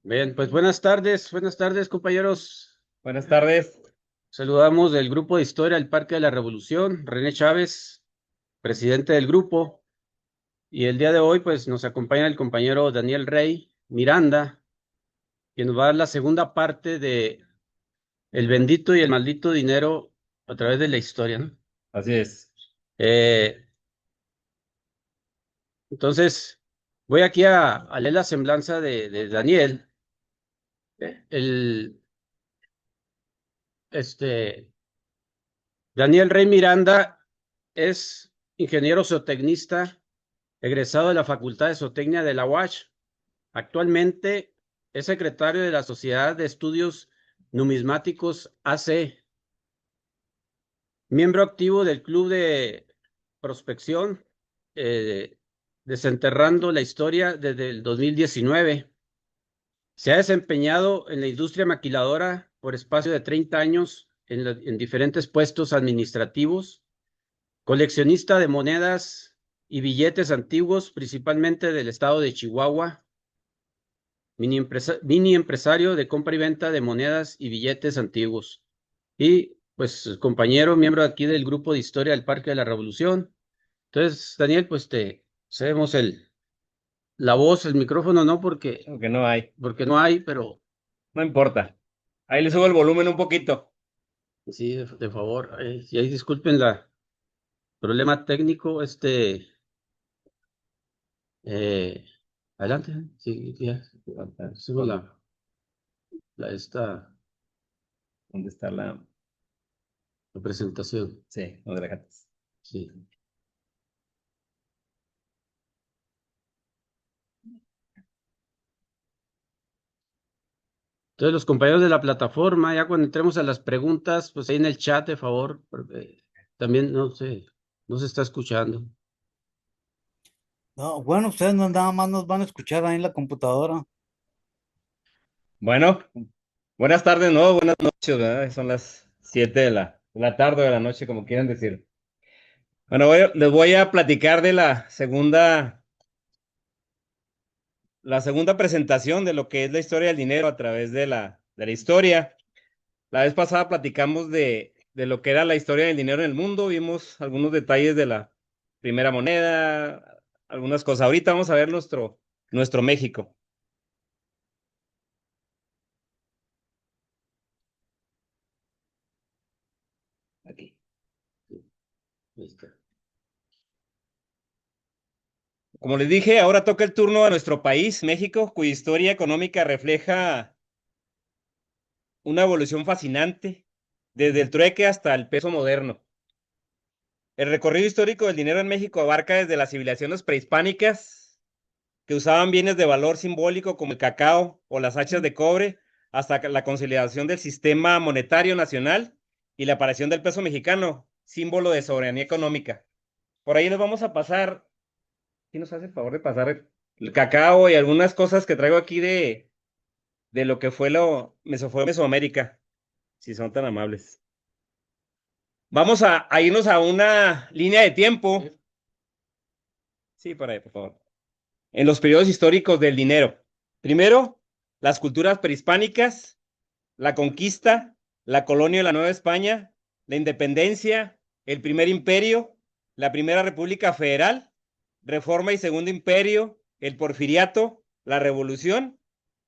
Bien, pues buenas tardes, compañeros. Buenas tardes. Saludamos del Grupo de Historia del Parque de la Revolución, René Chávez, presidente del grupo. Y el día de hoy, pues nos acompaña el compañero Daniel Rey Miranda, quien nos va a dar la segunda parte de El bendito y el maldito dinero a través de la historia, ¿no? Así es. Eh, entonces, voy aquí a leer la semblanza de Daniel. El, este, Daniel Rey Miranda es ingeniero zootecnista, egresado de la Facultad de Zootecnia de la UACH. Actualmente es secretario de la Sociedad de Estudios Numismáticos AC, miembro activo del Club de Prospección, Desenterrando la Historia desde el 2019. Se ha desempeñado en la industria maquiladora por espacio de 30 años en diferentes puestos administrativos, coleccionista de monedas y billetes antiguos, principalmente del estado de Chihuahua, mini empresario de compra y venta de monedas y billetes antiguos. Y pues compañero, miembro aquí del grupo de historia del Parque de la Revolución. Entonces, Daniel, pues te cedemos la voz, el micrófono, no Aunque no hay. porque no hay, pero No importa. Ahí le subo el volumen un poquito. sí, de favor. Y ahí disculpen la problema técnico, eh, adelante, sí, ya, sigo esta ¿Dónde está la? la presentación, Sí, no gracias. sí. Entonces, los compañeros de la plataforma, ya cuando entremos a las preguntas, pues ahí en el chat, de favor, porque también no se está escuchando. No, bueno, ustedes no nada más nos van a escuchar ahí en la computadora. Bueno, buenas tardes, no, buenas noches, ¿verdad? Son las 7 de la tarde o de la noche, como quieran decir. Bueno, les voy a platicar de la segunda presentación de lo que es la historia del dinero a través de la historia. La vez pasada platicamos de lo que era la historia del dinero en el mundo, vimos algunos detalles de la primera moneda, algunas cosas. Ahorita vamos a ver nuestro México. Aquí. Ahí está. Como les dije, ahora toca el turno a nuestro país, México, cuya historia económica refleja una evolución fascinante, desde el trueque hasta el peso moderno. El recorrido histórico del dinero en México abarca desde las civilizaciones prehispánicas, que usaban bienes de valor simbólico como el cacao o las hachas de cobre, hasta la consolidación del sistema monetario nacional y la aparición del peso mexicano, símbolo de soberanía económica. Por ahí les vamos a pasar, ¿quién nos hace el favor de pasar el cacao y algunas cosas que traigo aquí de lo que fue Mesoamérica, si son tan amables? Vamos a irnos a una línea de tiempo. Sí, por ahí, por favor. En los periodos históricos del dinero. Primero, las culturas prehispánicas, la conquista, la colonia de la Nueva España, la independencia, el primer imperio, la primera república federal, reforma y segundo imperio, el porfiriato, la revolución,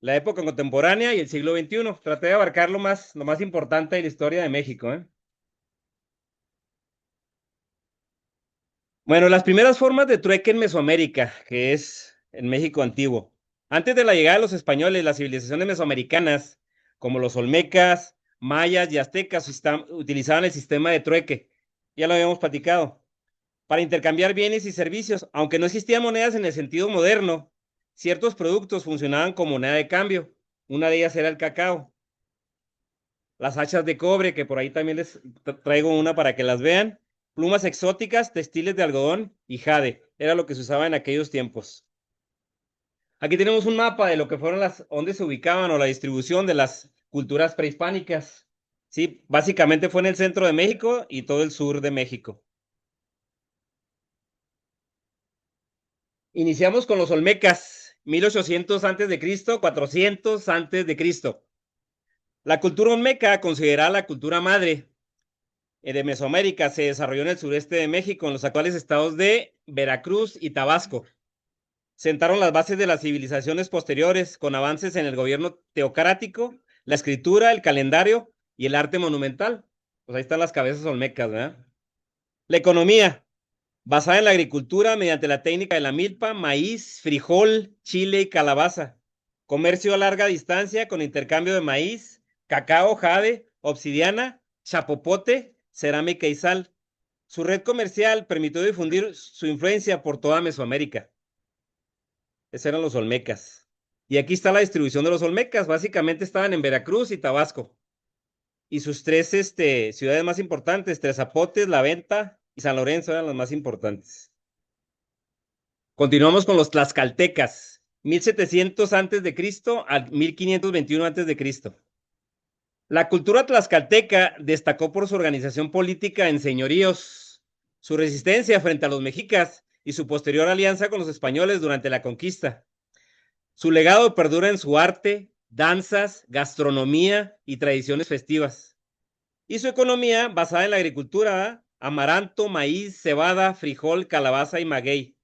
la época contemporánea y el siglo XXI. Traté de abarcar lo más importante de la historia de México, ¿eh? Bueno, las primeras formas de trueque en Mesoamérica, que es en México antiguo. Antes de la llegada de los españoles, las civilizaciones mesoamericanas, como los olmecas, mayas y aztecas, utilizaban el sistema de trueque. Ya lo habíamos platicado. Para intercambiar bienes y servicios, aunque no existían monedas en el sentido moderno, ciertos productos funcionaban como moneda de cambio. Una de ellas era el cacao. Las hachas de cobre, que por ahí también les traigo una para que las vean, plumas exóticas, textiles de algodón y jade. Era lo que se usaba en aquellos tiempos. Aquí tenemos un mapa de lo que fueron donde se ubicaban o la distribución de las culturas prehispánicas. Sí, básicamente fue en el centro de México y todo el sur de México. Iniciamos con los olmecas, 1800 antes de Cristo, 400 antes de Cristo. La cultura olmeca, considerada la cultura madre de Mesoamérica, se desarrolló en el sureste de México, en los actuales estados de Veracruz y Tabasco. Sentaron las bases de las civilizaciones posteriores, con avances en el gobierno teocrático, la escritura, el calendario y el arte monumental. Pues ahí están las cabezas olmecas, ¿verdad? La economía, basada en la agricultura mediante la técnica de la milpa, maíz, frijol, chile y calabaza. Comercio a larga distancia con intercambio de maíz, cacao, jade, obsidiana, chapopote, cerámica y sal. Su red comercial permitió difundir su influencia por toda Mesoamérica. Esos eran los olmecas. Y aquí está la distribución de los olmecas. Básicamente estaban en Veracruz y Tabasco. Y sus tres ciudades más importantes, Tres Zapotes, La Venta y San Lorenzo, eran las más importantes. Continuamos con los tlaxcaltecas, 1700 antes de Cristo al 1521 antes de Cristo. La cultura tlaxcalteca destacó por su organización política en señoríos, su resistencia frente a los mexicas y su posterior alianza con los españoles durante la conquista. Su legado perdura en su arte, danzas, gastronomía y tradiciones festivas. Y su economía basada en la agricultura, amaranto, maíz, cebada, frijol, calabaza y maguey.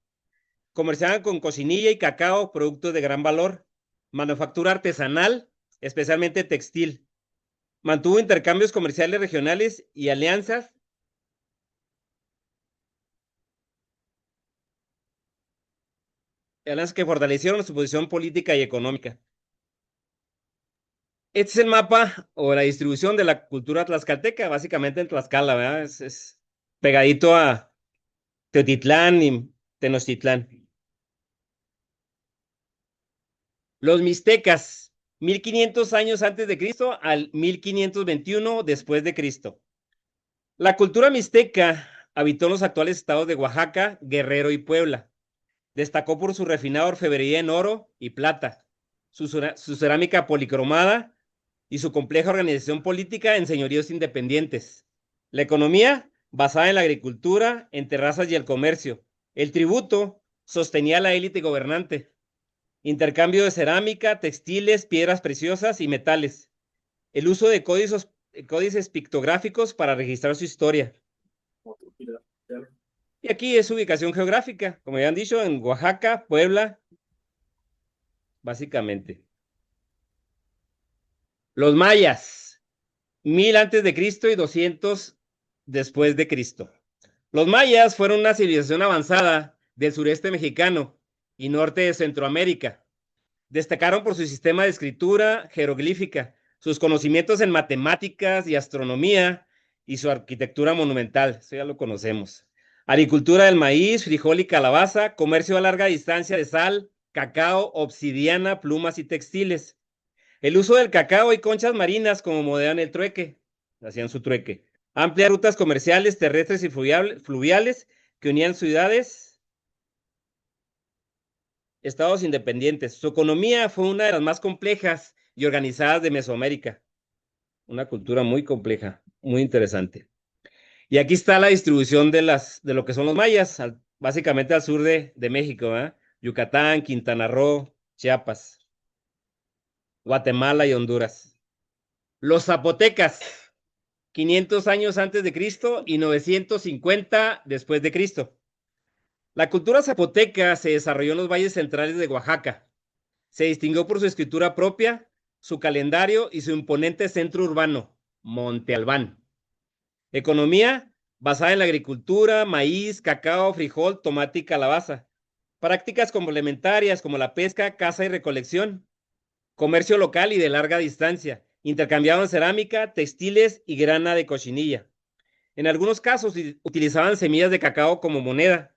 Comerciaban con cocinilla y cacao, productos de gran valor. Manufactura artesanal, especialmente textil. Mantuvo intercambios comerciales regionales y alianzas que fortalecieron su posición política y económica. Este es el mapa o la distribución de la cultura tlaxcalteca, básicamente en Tlaxcala, ¿verdad? Es pegadito a Teotitlán y Tenochtitlán. Los mixtecas, 1500 años antes de Cristo al 1521 después de Cristo. La cultura mixteca habitó en los actuales estados de Oaxaca, Guerrero y Puebla. Destacó por su refinada orfebrería en oro y plata, su cerámica policromada y su compleja organización política en señoríos independientes. La economía, basada en la agricultura, en terrazas y el comercio. El tributo sostenía a la élite gobernante. Intercambio de cerámica, textiles, piedras preciosas y metales. El uso de códices pictográficos para registrar su historia. Y aquí es su ubicación geográfica, como ya han dicho, en Oaxaca, Puebla, básicamente. Los mayas, 1000 antes de Cristo y 200 después de Cristo. Los mayas fueron una civilización avanzada del sureste mexicano y norte de Centroamérica. Destacaron por su sistema de escritura jeroglífica, sus conocimientos en matemáticas y astronomía y su arquitectura monumental. Eso ya lo conocemos. Agricultura del maíz, frijol y calabaza, comercio a larga distancia de sal, cacao, obsidiana, plumas y textiles. El uso del cacao y conchas marinas como moneda en el trueque. Hacían su trueque. Amplias rutas comerciales terrestres y fluviales que unían ciudades, estados independientes. Su economía fue una de las más complejas y organizadas de Mesoamérica. Una cultura muy compleja, muy interesante. Y aquí está la distribución de lo que son los mayas, básicamente al sur de México, ¿eh? Yucatán, Quintana Roo, Chiapas, Guatemala y Honduras. Los zapotecas, 500 años antes de Cristo y 950 después de Cristo. La cultura zapoteca se desarrolló en los valles centrales de Oaxaca. Se distinguió por su escritura propia, su calendario y su imponente centro urbano, Monte Albán. Economía basada en la agricultura, maíz, cacao, frijol, tomate y calabaza. Prácticas complementarias como la pesca, caza y recolección. Comercio local y de larga distancia. Intercambiaban cerámica, textiles y grana de cochinilla. En algunos casos utilizaban semillas de cacao como moneda,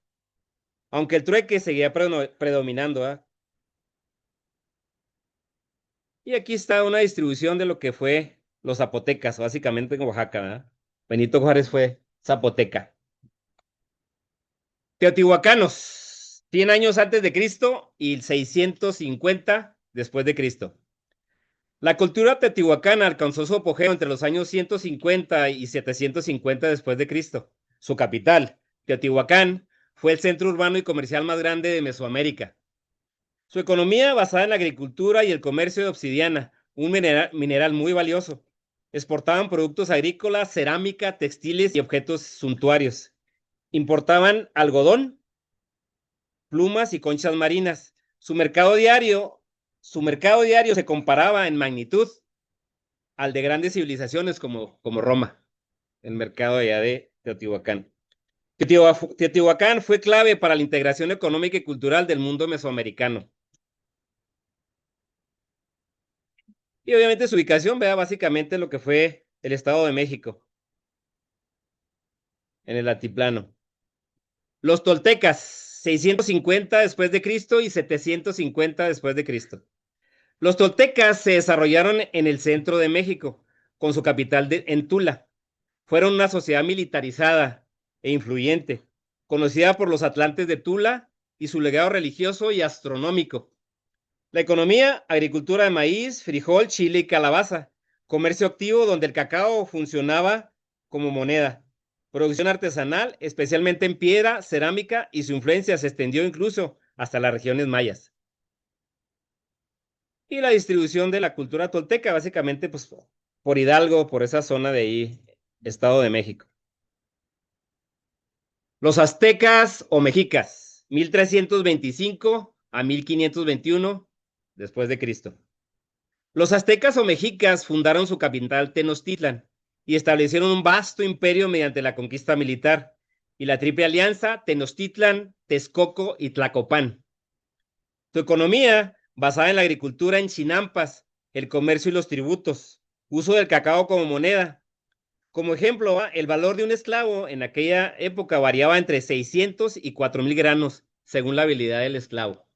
aunque el trueque seguía predominando, ¿eh? Y aquí está una distribución de lo que fue los zapotecas, básicamente en Oaxaca, ¿eh? Benito Juárez fue zapoteca. Teotihuacanos, 100 años antes de Cristo y 650 después de Cristo. La cultura teotihuacana alcanzó su apogeo entre los años 150 y 750 después de Cristo. Su capital, Teotihuacán, fue el centro urbano y comercial más grande de Mesoamérica. Su economía basada en la agricultura y el comercio de obsidiana, un mineral muy valioso. Exportaban productos agrícolas, cerámica, textiles y objetos suntuarios. Importaban algodón, plumas y conchas marinas. Su mercado diario se comparaba en magnitud al de grandes civilizaciones como Roma, el mercado allá de Teotihuacán. Teotihuacán fue clave para la integración económica y cultural del mundo mesoamericano. Y obviamente su ubicación, vea básicamente lo que fue el Estado de México, en el altiplano. Los toltecas, 650 después de Cristo y 750 después de Cristo. Los toltecas se desarrollaron en el centro de México, con su capital en Tula. Fueron una sociedad militarizada e influyente, conocida por los atlantes de Tula y su legado religioso y astronómico. La economía, agricultura de maíz, frijol, chile y calabaza. Comercio activo donde el cacao funcionaba como moneda. Producción artesanal, especialmente en piedra, cerámica, y su influencia se extendió incluso hasta las regiones mayas. Y la distribución de la cultura tolteca, básicamente, pues, por Hidalgo, por esa zona de ahí, Estado de México. Los aztecas o mexicas, 1325 a 1521 después de Cristo. Los aztecas o mexicas fundaron su capital Tenochtitlan y establecieron un vasto imperio mediante la conquista militar y la triple alianza Tenochtitlan, Texcoco y Tlacopan. Su economía, basada en la agricultura en chinampas, el comercio y los tributos, uso del cacao como moneda. Como ejemplo, el valor de un esclavo en aquella época variaba entre 600 y 4,000 granos, según la habilidad del esclavo.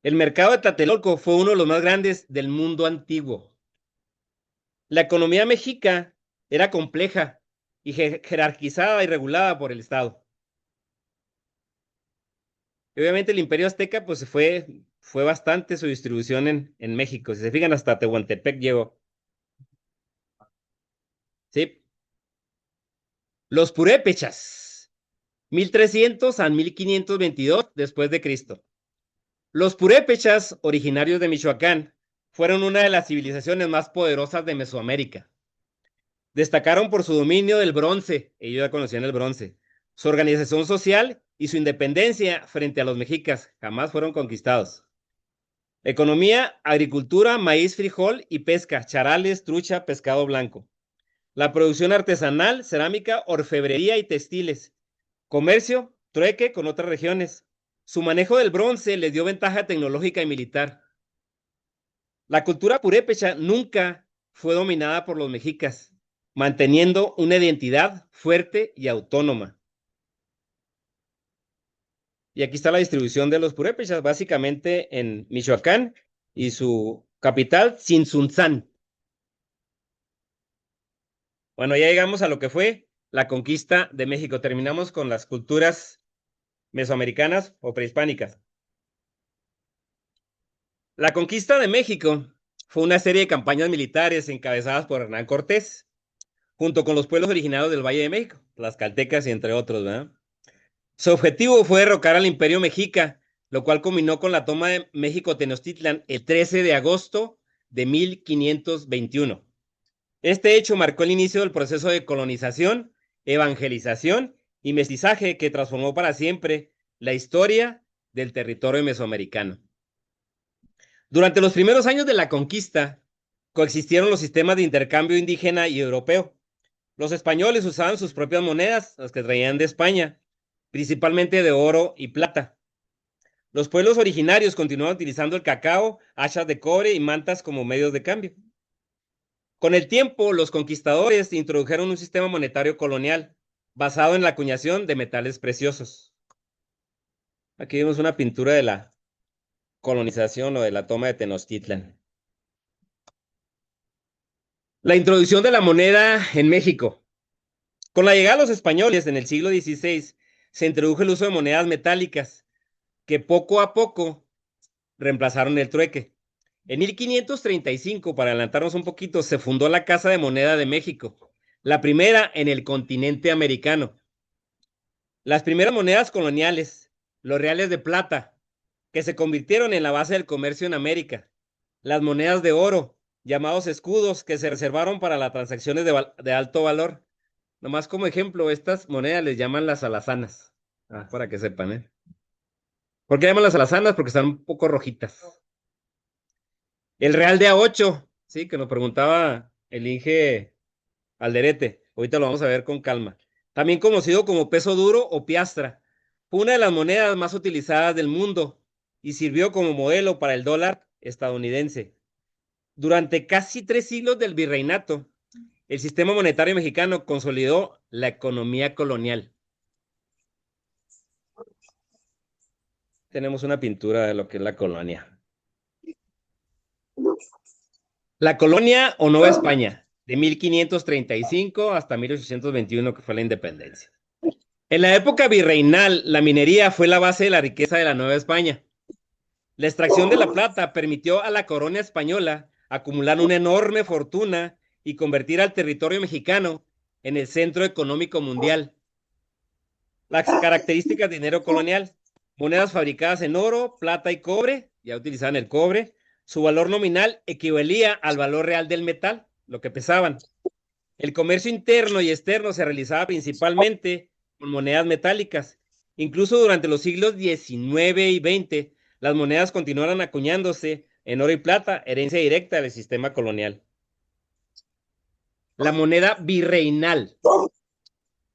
El mercado de Tlatelolco fue uno de los más grandes del mundo antiguo. La economía mexica era compleja y jerarquizada y regulada por el Estado. Y obviamente el imperio azteca pues fue bastante su distribución en México. Si se fijan, hasta Tehuantepec llegó. ¿Sí? Los purépechas, 1300 a 1522 después de Cristo. Los purépechas, originarios de Michoacán, fueron una de las civilizaciones más poderosas de Mesoamérica. Destacaron por su dominio del bronce, ellos ya conocían el bronce, su organización social y su independencia frente a los mexicas, jamás fueron conquistados. Economía, agricultura, maíz, frijol y pesca, charales, trucha, pescado blanco. La producción artesanal, cerámica, orfebrería y textiles. Comercio, trueque con otras regiones. Su manejo del bronce les dio ventaja tecnológica y militar. La cultura purépecha nunca fue dominada por los mexicas, manteniendo una identidad fuerte y autónoma. Y aquí está la distribución de los purépechas, básicamente en Michoacán y su capital, Tzintzuntzán. Bueno, ya llegamos a lo que fue la conquista de México. Terminamos con las culturas mesoamericanas o prehispánicas. La conquista de México fue una serie de campañas militares encabezadas por Hernán Cortés, junto con los pueblos originarios del Valle de México, las caltecas y entre otros, ¿verdad? Su objetivo fue derrocar al Imperio Mexica, lo cual culminó con la toma de México Tenochtitlan el 13 de agosto de 1521. Este hecho marcó el inicio del proceso de colonización, evangelización y mestizaje que transformó para siempre la historia del territorio mesoamericano. Durante los primeros años de la conquista, coexistieron los sistemas de intercambio indígena y europeo. Los españoles usaban sus propias monedas, las que traían de España, principalmente de oro y plata. Los pueblos originarios continuaban utilizando el cacao, hachas de cobre y mantas como medios de cambio. Con el tiempo, los conquistadores introdujeron un sistema monetario colonial basado en la acuñación de metales preciosos. Aquí vemos una pintura de la colonización o de la toma de Tenochtitlan. La introducción de la moneda en México. Con la llegada de los españoles en el siglo XVI, se introdujo el uso de monedas metálicas que poco a poco reemplazaron el trueque. En 1535, para adelantarnos un poquito, se fundó la Casa de Moneda de México, la primera en el continente americano. Las primeras monedas coloniales, los reales de plata, que se convirtieron en la base del comercio en América. Las monedas de oro, llamados escudos, que se reservaron para las transacciones de alto valor. Nomás como ejemplo, estas monedas les llaman las alazanas. Para que sepan, ¿eh? ¿Por qué llaman las alazanas? Porque están un poco rojitas. El real de A8, sí, que nos preguntaba el Inge Alderete. Ahorita lo vamos a ver con calma. También conocido como peso duro o piastra. Fue una de las monedas más utilizadas del mundo y sirvió como modelo para el dólar estadounidense. Durante casi 3 siglos del virreinato, el sistema monetario mexicano consolidó la economía colonial. Tenemos una pintura de lo que es la colonia. La colonia o Nueva España, de 1535 hasta 1821, que fue la independencia. En la época virreinal, la minería fue la base de la riqueza de la Nueva España. La extracción de la plata permitió a la corona española acumular una enorme fortuna y convertir al territorio mexicano en el centro económico mundial. Las características de dinero colonial: monedas fabricadas en oro, plata y cobre, ya utilizaban el cobre. Su valor nominal equivalía al valor real del metal, lo que pesaban. El comercio interno y externo se realizaba principalmente con monedas metálicas. Incluso durante los siglos XIX y XX, las monedas continuaron acuñándose en oro y plata, herencia directa del sistema colonial. La moneda virreinal.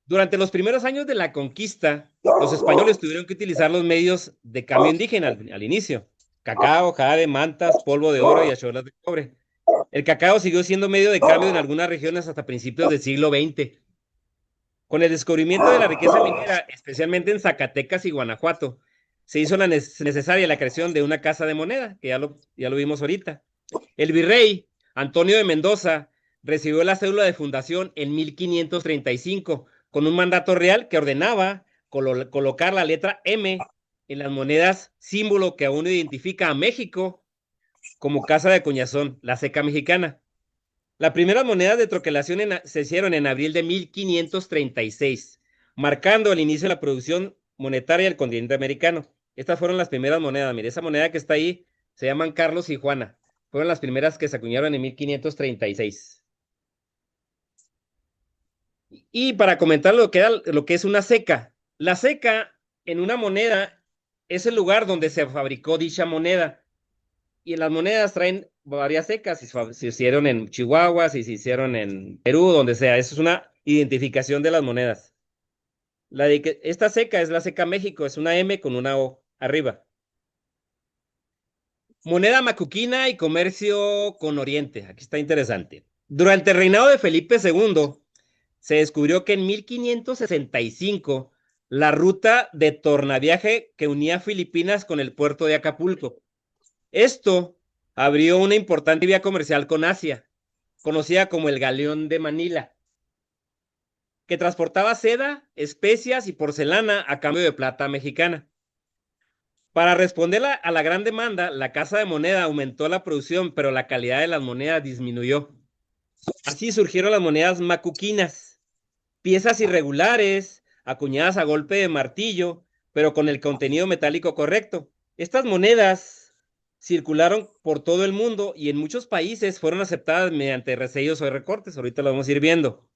Durante los primeros años de la conquista, los españoles tuvieron que utilizar los medios de cambio indígena al inicio: cacao, jade, mantas, polvo de oro y achuelas de cobre. El cacao siguió siendo medio de cambio en algunas regiones hasta principios del siglo XX. Con el descubrimiento de la riqueza minera, especialmente en Zacatecas y Guanajuato, se hizo necesaria la creación de una casa de moneda, que ya lo vimos ahorita. El virrey Antonio de Mendoza recibió la cédula de fundación en 1535 con un mandato real que ordenaba colocar la letra M en las monedas, símbolo que aún identifica a México como casa de acuñación, la ceca mexicana. Las primeras monedas de troquelación se hicieron en abril de 1536, marcando el inicio de la producción monetaria del continente americano. Estas fueron las primeras monedas. Mire, esa moneda que está ahí se llaman Carlos y Juana. Fueron las primeras que se acuñaron en 1536. Y para comentar lo que es una ceca. La ceca en una moneda es el lugar donde se fabricó dicha moneda. Y las monedas traen varias cecas, si se hicieron en Chihuahua, si se hicieron en Perú, donde sea. Eso es una identificación de las monedas. Esta ceca es la ceca México, es una M con una O arriba. Moneda macuquina y comercio con Oriente. Aquí está interesante. Durante el reinado de Felipe II, se descubrió que en 1565 la ruta de tornaviaje que unía Filipinas con el puerto de Acapulco. Esto abrió una importante vía comercial con Asia, conocida como el Galeón de Manila, que transportaba seda, especias y porcelana a cambio de plata mexicana. Para responder a la gran demanda, la Casa de Moneda aumentó la producción, pero la calidad de las monedas disminuyó. Así surgieron las monedas macuquinas, piezas irregulares, acuñadas a golpe de martillo, pero con el contenido metálico correcto. Estas monedas circularon por todo el mundo y en muchos países fueron aceptadas mediante resellos o recortes. Ahorita lo vamos a ir viendo.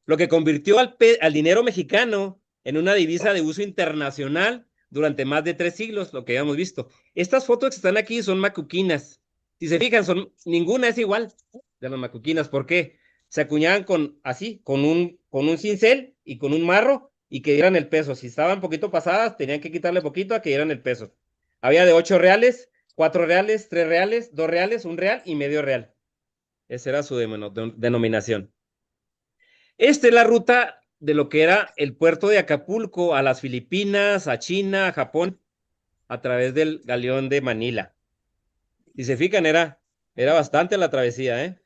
Lo que convirtió al dinero mexicano en una divisa de uso internacional durante más de 3 siglos, lo que habíamos visto. Estas fotos que están aquí son macuquinas. Si se fijan, ninguna es igual de las macuquinas. ¿Por qué? Se acuñaban con un cincel y con un marro y que dieran el peso. Si estaban poquito pasadas, tenían que quitarle poquito a que dieran el peso. Había de 8 reales, 4 reales, 3 reales, 2 reales, 1 real y medio real. Esa era su denominación. Esta es la ruta de lo que era el puerto de Acapulco a las Filipinas, a China, a Japón, a través del Galeón de Manila. Si se fijan, era bastante la travesía, ¿eh?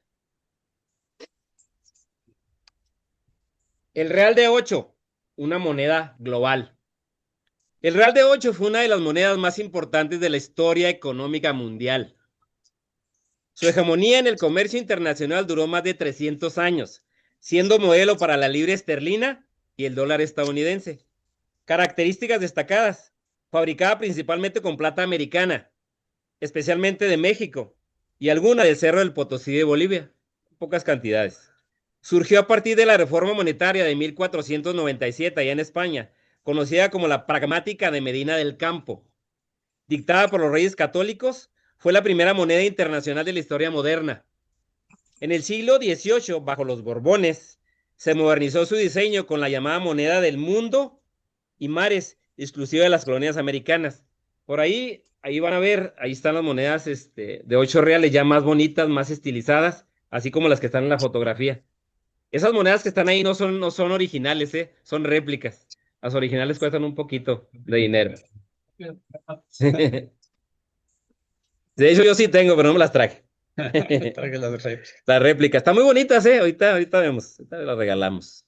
El Real de 8, una moneda global. El Real de 8 fue una de las monedas más importantes de la historia económica mundial. Su hegemonía en el comercio internacional duró más de 300 años, siendo modelo para la libra esterlina y el dólar estadounidense. Características destacadas. Fabricada principalmente con plata americana, especialmente de México, y alguna del Cerro del Potosí de Bolivia, pocas cantidades. Surgió a partir de la reforma monetaria de 1497 allá en España, conocida como la pragmática de Medina del Campo. Dictada por los reyes católicos, fue la primera moneda internacional de la historia moderna. En el siglo XVIII, bajo los Borbones, se modernizó su diseño con la llamada moneda del mundo y mares, exclusiva de las colonias americanas. Por ahí van a ver, ahí están las monedas de 8 reales, ya más bonitas, más estilizadas, así como las que están en la fotografía. Esas monedas que están ahí no son originales, son réplicas. Las originales cuestan un poquito de dinero. De hecho, yo sí tengo, pero no me las traje. Las réplicas. Están muy bonitas, ahorita vemos, ahorita las regalamos.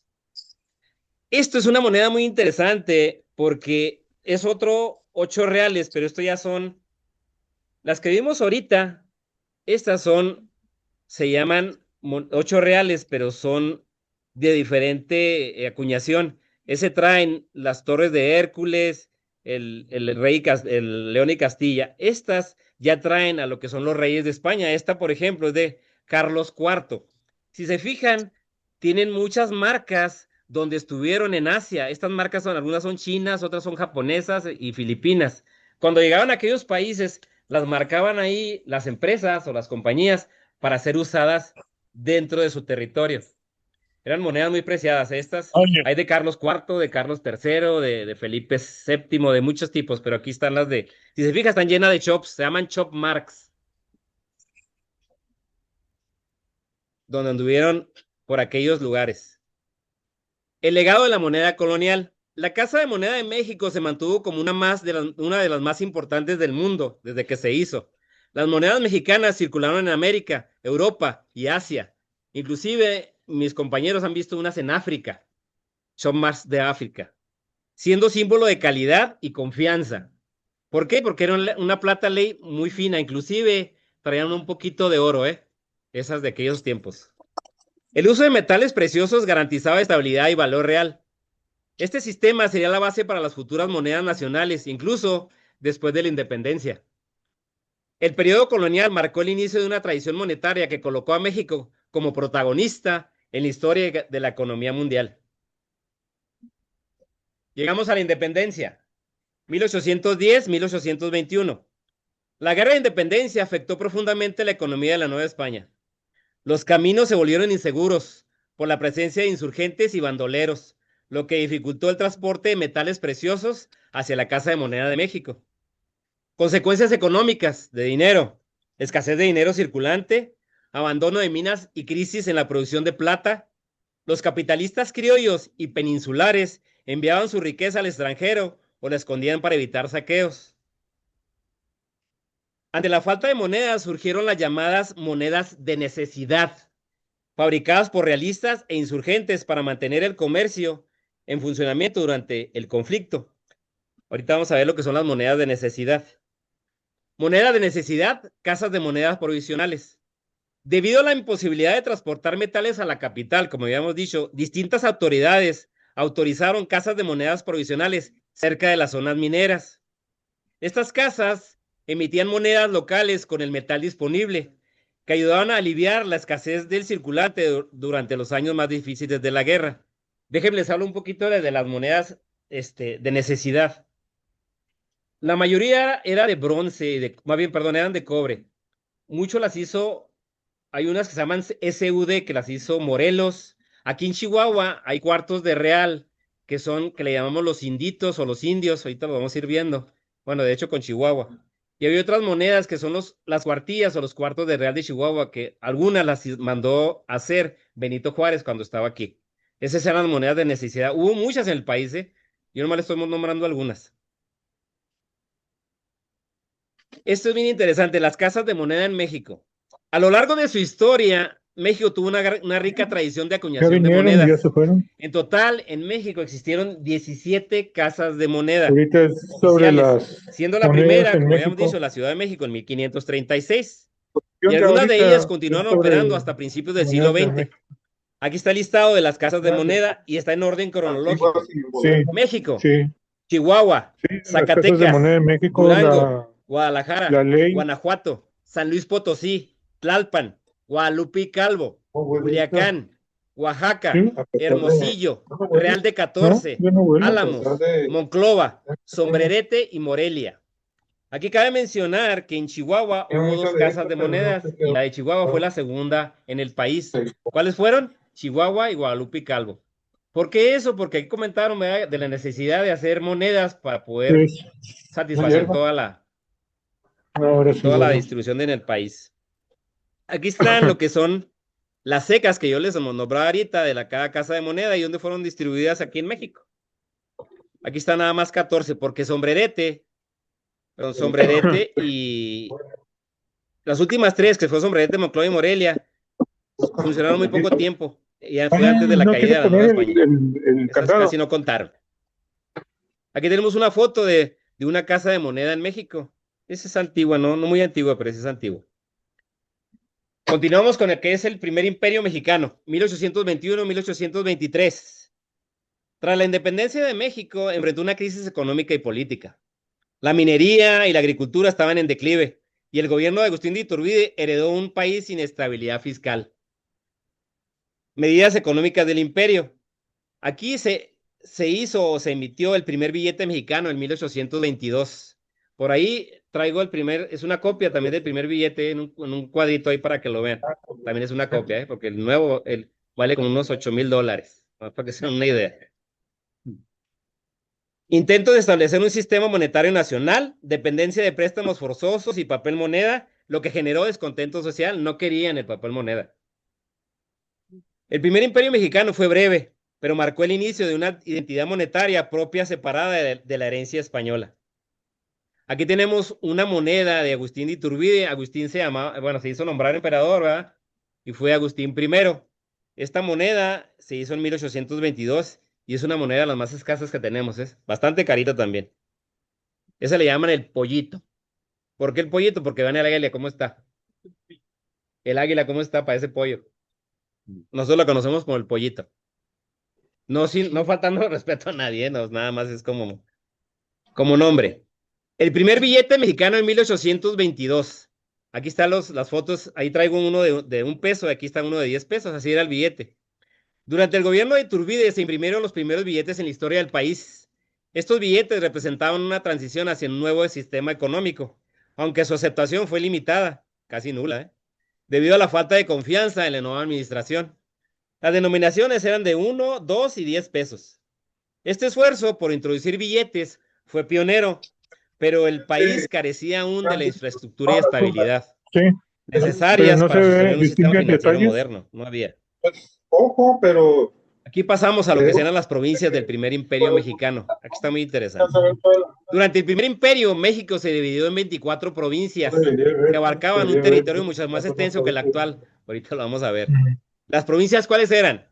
Esto es una moneda muy interesante porque es otro 8 reales, pero esto ya son las que vimos ahorita. Estas se llaman 8 reales, pero son de diferente acuñación. Ese traen las torres de Hércules, el León y Castilla. Estas ya traen a lo que son los reyes de España. Esta, por ejemplo, es de Carlos IV. Si se fijan, tienen muchas marcas donde estuvieron en Asia. Estas marcas algunas son chinas, otras son japonesas y filipinas. Cuando llegaban a aquellos países, las marcaban ahí las empresas o las compañías para ser usadas dentro de su territorio. Eran monedas muy preciadas estas. Oye, Hay de Carlos IV, de Carlos III, de Felipe VII, de muchos tipos, pero aquí están las si se fijan, están llenas de chops, se llaman chop marks, donde anduvieron por aquellos lugares. El legado de la moneda colonial. La Casa de Moneda de México se mantuvo como una de las más importantes del mundo desde que se hizo. Las monedas mexicanas circularon en América, Europa y Asia. Inclusive mis compañeros han visto unas en África, son más de África, siendo símbolo de calidad y confianza. ¿Por qué? Porque era una plata ley muy fina, inclusive traían un poquito de oro, esas de aquellos tiempos. El uso de metales preciosos garantizaba estabilidad y valor real. Este sistema sería la base para las futuras monedas nacionales, incluso después de la independencia. El periodo colonial marcó el inicio de una tradición monetaria que colocó a México como protagonista en la historia de la economía mundial. Llegamos a la independencia, 1810-1821. La guerra de independencia afectó profundamente la economía de la Nueva España. Los caminos se volvieron inseguros por la presencia de insurgentes y bandoleros, lo que dificultó el transporte de metales preciosos hacia la Casa de Moneda de México. Consecuencias económicas de dinero, escasez de dinero circulante, abandono de minas y crisis en la producción de plata. Los capitalistas criollos y peninsulares enviaban su riqueza al extranjero o la escondían para evitar saqueos. Ante la falta de monedas surgieron las llamadas monedas de necesidad, fabricadas por realistas e insurgentes para mantener el comercio en funcionamiento durante el conflicto. Ahorita vamos a ver lo que son las monedas de necesidad. Moneda de necesidad, casas de monedas provisionales. Debido a la imposibilidad de transportar metales a la capital, como habíamos dicho, distintas autoridades autorizaron casas de monedas provisionales cerca de las zonas mineras. Estas casas emitían monedas locales con el metal disponible, que ayudaban a aliviar la escasez del circulante durante los años más difíciles de la guerra. Déjenme les hablo un poquito de las monedas de necesidad. La mayoría era de bronce, eran de cobre. Mucho las hizo, hay unas que se llaman SUD, que las hizo Morelos. Aquí en Chihuahua hay cuartos de real, que le llamamos los inditos o los indios, ahorita lo vamos a ir viendo. Bueno, de hecho con Chihuahua. Y había otras monedas que son las cuartillas o los cuartos de real de Chihuahua, que algunas las mandó a hacer Benito Juárez cuando estaba aquí. Esas eran las monedas de necesidad. Hubo muchas en el país, Yo nomás le estoy nombrando algunas. Esto es bien interesante, las casas de moneda en México. A lo largo de su historia, México tuvo una rica tradición de ya acuñación de vinieron, ya monedas. se fueron. En total, en México existieron 17 casas de moneda Ahorita es sobre oficiales, las siendo la monedas primera, en como habíamos México. dicho, la Ciudad de México en 1536. Yo Y que algunas de ahorita ellas es continuaron sobre operando hasta principios del siglo monedas de XX. Aquí está el listado de las casas de moneda y está en orden cronológico. Sí, México, sí. Chihuahua, Sí, las casas de Zacatecas, moneda de México, Durango, la Guadalajara, ley. Guanajuato, San Luis Potosí, Tlalpan, Guadalupe y Calvo, No, güerita. Culiacán, Oaxaca, Sí, a pesar de. Hermosillo, No, güey. Real de No, 14, yo no vuelo. A pesar Álamos, de. Monclova, Sombrerete y Morelia. Aquí cabe mencionar que en Chihuahua Era hubo mucha dos de casas esta, de pero no monedas se y quedó. la de Chihuahua fue la segunda en el país. ¿Cuáles fueron? Chihuahua y Guadalupe y Calvo. ¿Por qué eso? Porque aquí comentaron, ¿verdad?, de la necesidad de hacer monedas para poder Es una satisfacer hierba. pues, Ahora sí toda la vuelo. distribución en el país. Aquí están lo que son las secas que yo les nombraba ahorita de cada casa de moneda y donde fueron distribuidas aquí en México. Aquí están nada más 14, porque Sombrerete y las últimas tres, que fue Sombrerete, Monclova y Morelia, funcionaron muy poco tiempo. Ya fue antes de la ¿No caída quieres de la Nueva poner España. el Esas candado? casi no contaron. Aquí tenemos una foto de una casa de moneda en México. Esa es antigua, no muy antigua, pero esa es antigua. Continuamos con el que es el primer imperio mexicano, 1821-1823. Tras la independencia de México, enfrentó una crisis económica y política. La minería y la agricultura estaban en declive, y el gobierno de Agustín de Iturbide heredó un país sin estabilidad fiscal. Medidas económicas del imperio. Aquí se hizo o se emitió el primer billete mexicano en 1822. Por ahí traigo es una copia también del primer billete en un cuadrito ahí para que lo vean. También es una copia, porque el nuevo vale como unos $8,000, para que se den una idea. Intento de establecer un sistema monetario nacional, dependencia de préstamos forzosos y papel moneda, lo que generó descontento social. No querían el papel moneda. El primer imperio mexicano fue breve, pero marcó el inicio de una identidad monetaria propia separada de la herencia española. Aquí tenemos una moneda de Agustín de Iturbide. Agustín se hizo nombrar emperador, ¿verdad? Y fue Agustín I. Esta moneda se hizo en 1822 y es una moneda de las más escasas que tenemos. Es bastante carita también. Esa le llaman el pollito. ¿Por qué el pollito? Porque vean el águila cómo está. El águila cómo está para ese pollo. Nosotros lo conocemos como el pollito. No faltando respeto a nadie, no, nada más es como nombre. El primer billete mexicano en 1822. Aquí están las fotos, ahí traigo uno de $1, aquí está uno de 10 pesos, así era el billete. Durante el gobierno de Iturbide se imprimieron los primeros billetes en la historia del país. Estos billetes representaban una transición hacia un nuevo sistema económico, aunque su aceptación fue limitada, casi nula, debido a la falta de confianza en la nueva administración. Las denominaciones eran de 1, 2 y 10 pesos. Este esfuerzo por introducir billetes fue pionero, pero el país carecía aún de la infraestructura y estabilidad Sí, pero necesarias no se para sostener un sistema distinguen financiero detalles. moderno. No había. Ojo, pero. Aquí pasamos a lo que eran las provincias del primer imperio mexicano. Aquí está muy interesante. Durante el primer imperio, México se dividió en 24 provincias que abarcaban un territorio mucho más extenso que el actual. Ahorita lo vamos a ver. ¿Las provincias cuáles eran?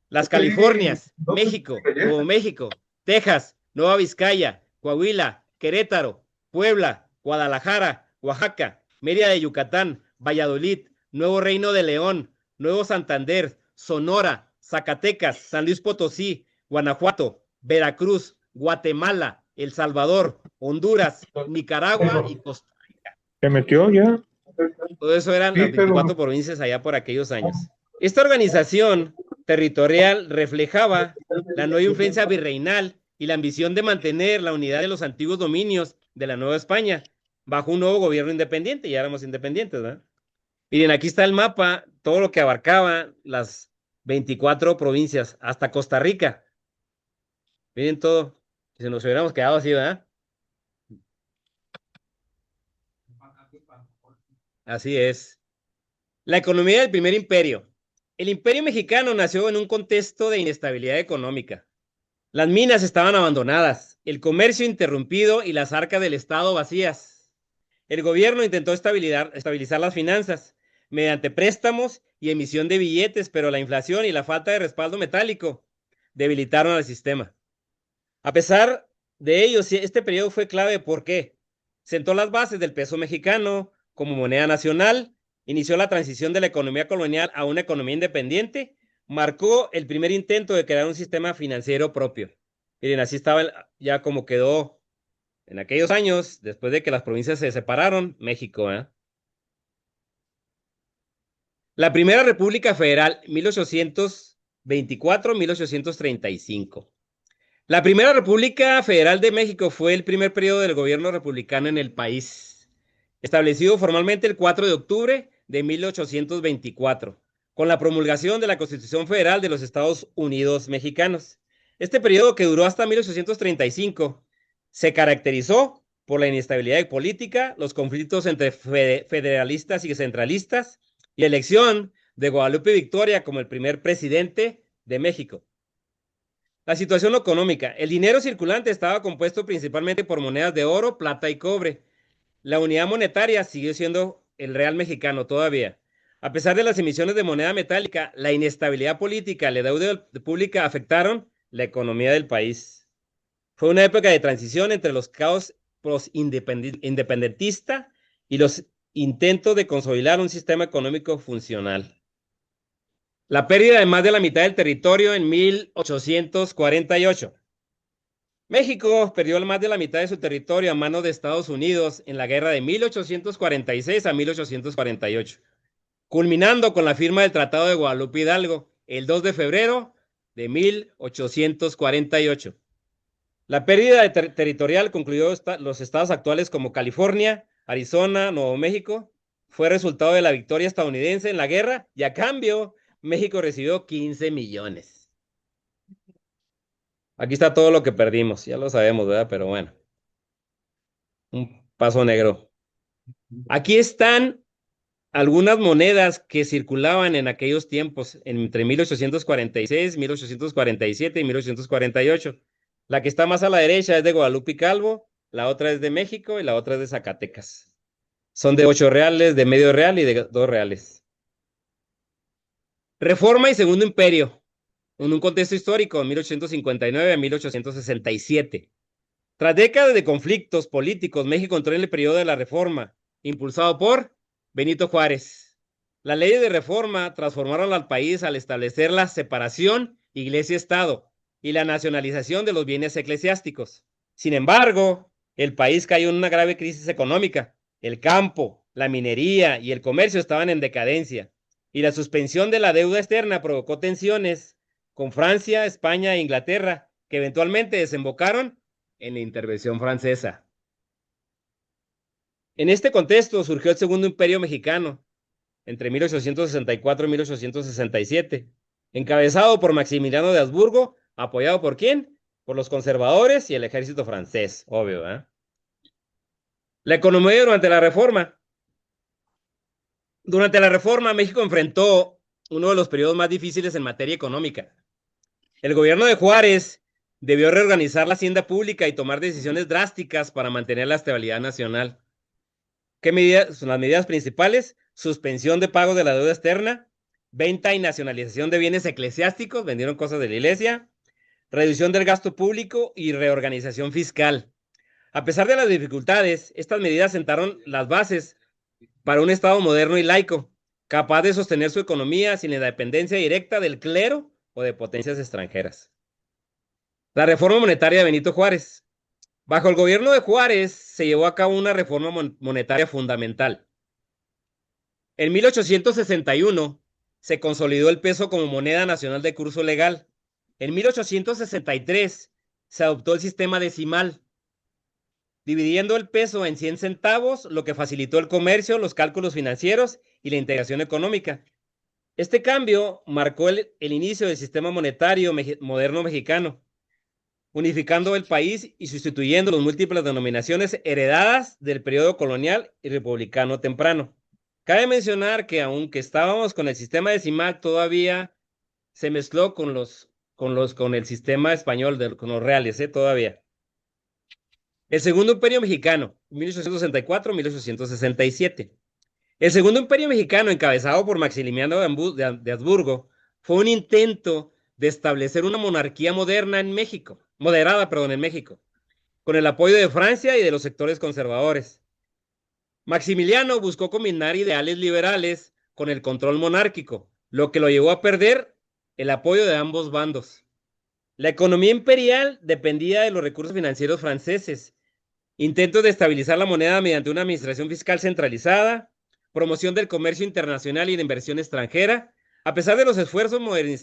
Las Californias, México, Nuevo México, Texas, Nueva Vizcaya, Coahuila, Querétaro, Puebla, Guadalajara, Oaxaca, Mérida de Yucatán, Valladolid, Nuevo Reino de León, Nuevo Santander, Sonora, Zacatecas, San Luis Potosí, Guanajuato, Veracruz, Guatemala, El Salvador, Honduras, Nicaragua y Costa Rica. ¿Se metió ya? Todo eso eran las Sí, pero. 24 provincias allá por aquellos años. Esta organización territorial reflejaba la nueva influencia virreinal y la ambición de mantener la unidad de los antiguos dominios de la Nueva España bajo un nuevo gobierno independiente. Ya éramos independientes, ¿verdad? Miren, aquí está el mapa, todo lo que abarcaba las 24 provincias, hasta Costa Rica. Miren todo, si nos hubiéramos quedado así, ¿verdad? Así es. La economía del primer imperio. El imperio mexicano nació en un contexto de inestabilidad económica. Las minas estaban abandonadas, el comercio interrumpido y las arcas del Estado vacías. El gobierno intentó estabilizar las finanzas mediante préstamos y emisión de billetes, pero la inflación y la falta de respaldo metálico debilitaron al sistema. A pesar de ello, este periodo fue clave porque sentó las bases del peso mexicano como moneda nacional, inició la transición de la economía colonial a una economía independiente, marcó el primer intento de crear un sistema financiero propio. Miren, así estaba ya como quedó en aquellos años, después de que las provincias se separaron, México, ¿eh? La Primera República Federal, 1824-1835. La Primera República Federal de México fue el primer periodo del gobierno republicano en el país, establecido formalmente el 4 de octubre de 1824, con la promulgación de la Constitución Federal de los Estados Unidos Mexicanos. Este periodo, que duró hasta 1835, se caracterizó por la inestabilidad política, los conflictos entre federalistas y centralistas, y la elección de Guadalupe Victoria como el primer presidente de México. La situación económica. El dinero circulante estaba compuesto principalmente por monedas de oro, plata y cobre. La unidad monetaria siguió siendo el real mexicano todavía. A pesar de las emisiones de moneda metálica, la inestabilidad política y la deuda pública afectaron la economía del país. Fue una época de transición entre los caos independentista y los intentos de consolidar un sistema económico funcional. La pérdida de más de la mitad del territorio en 1848. México perdió más de la mitad de su territorio a manos de Estados Unidos en la guerra de 1846 a 1848, culminando con la firma del Tratado de Guadalupe Hidalgo el 2 de febrero de 1848. La pérdida territorial concluyó los estados actuales como California, Arizona, Nuevo México. Fue resultado de la victoria estadounidense en la guerra y a cambio México recibió 15 millones. Aquí está todo lo que perdimos, ya lo sabemos, ¿verdad? Pero bueno, un paso negro. Aquí están algunas monedas que circulaban en aquellos tiempos, entre 1846, 1847 y 1848. La que está más a la derecha es de Guadalupe Calvo, la otra es de México y la otra es de Zacatecas. Son de 8 reales, de medio real y de 2 reales. Reforma y Segundo Imperio, en un contexto histórico, 1859 a 1867. Tras décadas de conflictos políticos, México entró en el periodo de la Reforma, impulsado por Benito Juárez. Las leyes de reforma transformaron al país al establecer la separación Iglesia-Estado y la nacionalización de los bienes eclesiásticos. Sin embargo, el país cayó en una grave crisis económica. El campo, la minería y el comercio estaban en decadencia, y la suspensión de la deuda externa provocó tensiones con Francia, España e Inglaterra, que eventualmente desembocaron en la intervención francesa. En este contexto surgió el Segundo Imperio Mexicano, entre 1864 y 1867, encabezado por Maximiliano de Habsburgo, apoyado ¿por quién? Por los conservadores y el ejército francés, obvio, ¿eh? La economía durante la Reforma. Durante la Reforma, México enfrentó uno de los periodos más difíciles en materia económica. El gobierno de Juárez debió reorganizar la hacienda pública y tomar decisiones drásticas para mantener la estabilidad nacional. ¿Qué medidas son las medidas principales? Suspensión de pago de la deuda externa, venta y nacionalización de bienes eclesiásticos, vendieron cosas de la iglesia, reducción del gasto público y reorganización fiscal. A pesar de las dificultades, estas medidas sentaron las bases para un Estado moderno y laico, capaz de sostener su economía sin la dependencia directa del clero o de potencias extranjeras. La reforma monetaria de Benito Juárez. Bajo el gobierno de Juárez se llevó a cabo una reforma monetaria fundamental. En 1861 se consolidó el peso como moneda nacional de curso legal. En 1863 se adoptó el sistema decimal, dividiendo el peso en 100 centavos, lo que facilitó el comercio, los cálculos financieros y la integración económica. Este cambio marcó el inicio del sistema monetario moderno mexicano, unificando el país y sustituyendo las múltiples denominaciones heredadas del periodo colonial y republicano temprano. Cabe mencionar que aunque estábamos con el sistema decimal, todavía se mezcló con el sistema español, con los reales, todavía. El Segundo Imperio Mexicano, 1864-1867. El Segundo Imperio Mexicano, encabezado por Maximiliano de Habsburgo, fue un intento de establecer una monarquía moderada en México, con el apoyo de Francia y de los sectores conservadores. Maximiliano buscó combinar ideales liberales con el control monárquico, lo que lo llevó a perder el apoyo de ambos bandos. La economía imperial dependía de los recursos financieros franceses, intentos de estabilizar la moneda mediante una administración fiscal centralizada, promoción del comercio internacional y la inversión extranjera. A pesar de los esfuerzos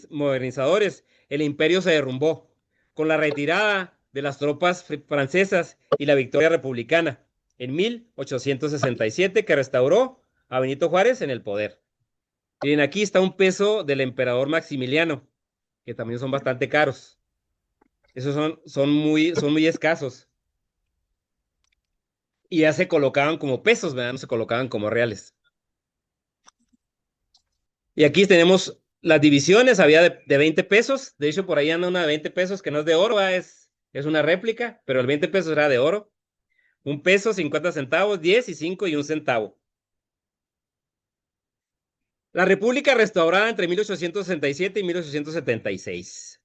modernizadores, el imperio se derrumbó con la retirada de las tropas francesas y la victoria republicana en 1867, que restauró a Benito Juárez en el poder. Miren, aquí está un peso del emperador Maximiliano, que también son bastante caros. Esos son muy escasos. Y ya se colocaban como pesos, ¿verdad? No se colocaban como reales. Y aquí tenemos las divisiones, había de 20 pesos. De hecho, por ahí anda una de 20 pesos que no es de oro, es una réplica, pero el 20 pesos era de oro. 1 peso, 50 centavos, 10 y 5 y 1 centavo. La República restaurada entre 1867 y 1876.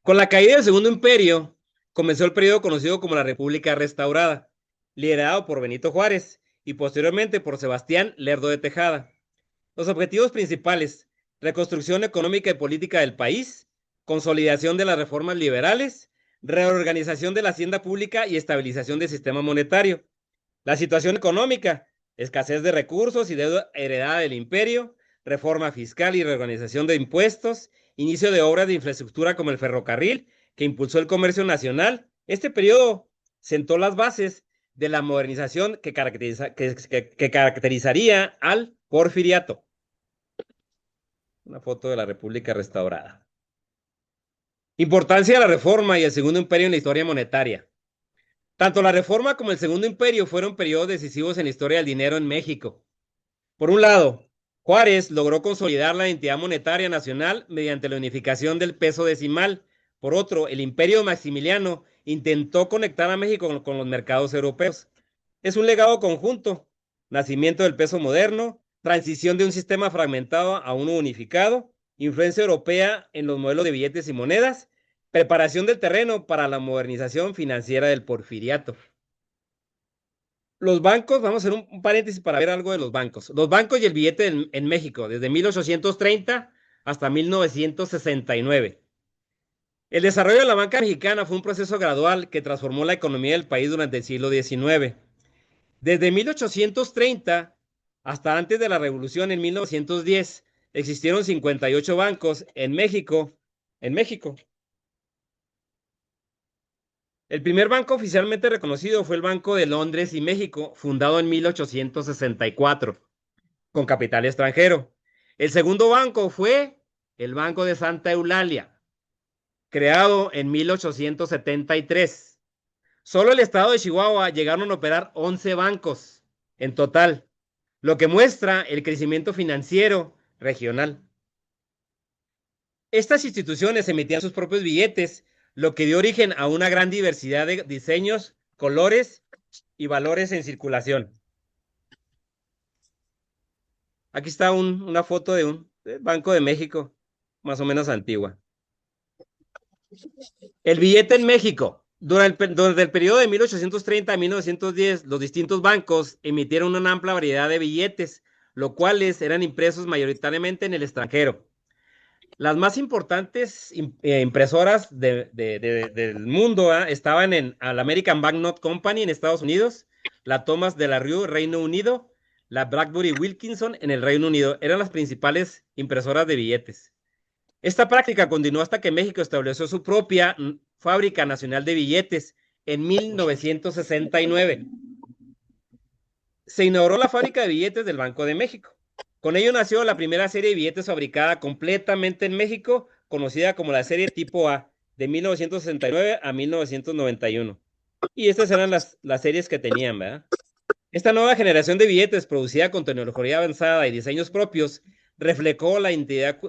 Con la caída del Segundo Imperio, comenzó el periodo conocido como la República Restaurada, liderado por Benito Juárez y posteriormente por Sebastián Lerdo de Tejada. Los objetivos principales: reconstrucción económica y política del país, consolidación de las reformas liberales, reorganización de la hacienda pública y estabilización del sistema monetario. La situación económica: escasez de recursos y deuda heredada del imperio, reforma fiscal y reorganización de impuestos, inicio de obras de infraestructura como el ferrocarril, que impulsó el comercio nacional. Este periodo sentó las bases de la modernización que caracterizaría al porfiriato. Una foto de la República restaurada. Importancia de la Reforma y el Segundo Imperio en la historia monetaria. Tanto la Reforma como el Segundo Imperio fueron periodos decisivos en la historia del dinero en México. Por un lado, Juárez logró consolidar la identidad monetaria nacional mediante la unificación del peso decimal. Por otro, el Imperio Maximiliano intentó conectar a México con los mercados europeos. Es un legado conjunto: nacimiento del peso moderno, transición de un sistema fragmentado a uno unificado, influencia europea en los modelos de billetes y monedas, preparación del terreno para la modernización financiera del porfiriato. Los bancos, vamos a hacer un paréntesis para ver algo de los bancos. Los bancos y el billete en México, desde 1830 hasta 1969. El desarrollo de la banca mexicana fue un proceso gradual que transformó la economía del país durante el siglo XIX. Desde 1830 hasta antes de la Revolución en 1910, existieron 58 bancos en México. El primer banco oficialmente reconocido fue el Banco de Londres y México, fundado en 1864, con capital extranjero. El segundo banco fue el Banco de Santa Eulalia, creado en 1873. Solo el estado de Chihuahua llegaron a operar 11 bancos en total, lo que muestra el crecimiento financiero regional. Estas instituciones emitían sus propios billetes, lo que dio origen a una gran diversidad de diseños, colores y valores en circulación. Aquí está una foto de un Banco de México, más o menos antigua. El billete en México. Durante el periodo de 1830 a 1910, los distintos bancos emitieron una amplia variedad de billetes, los cuales eran impresos mayoritariamente en el extranjero. Las más importantes impresoras del mundo estaban en la American Banknote Company en Estados Unidos, la Thomas de la Rue, Reino Unido, la Bradbury Wilkinson en el Reino Unido. Eran las principales impresoras de billetes. Esta práctica continuó hasta que México estableció su propia fábrica nacional de billetes en 1969. Se inauguró la fábrica de billetes del Banco de México. Con ello nació la primera serie de billetes fabricada completamente en México, conocida como la serie tipo A, de 1969 a 1991. Y estas eran las series que tenían, ¿verdad? Esta nueva generación de billetes, producida con tecnología avanzada y diseños propios, reflejó la identidad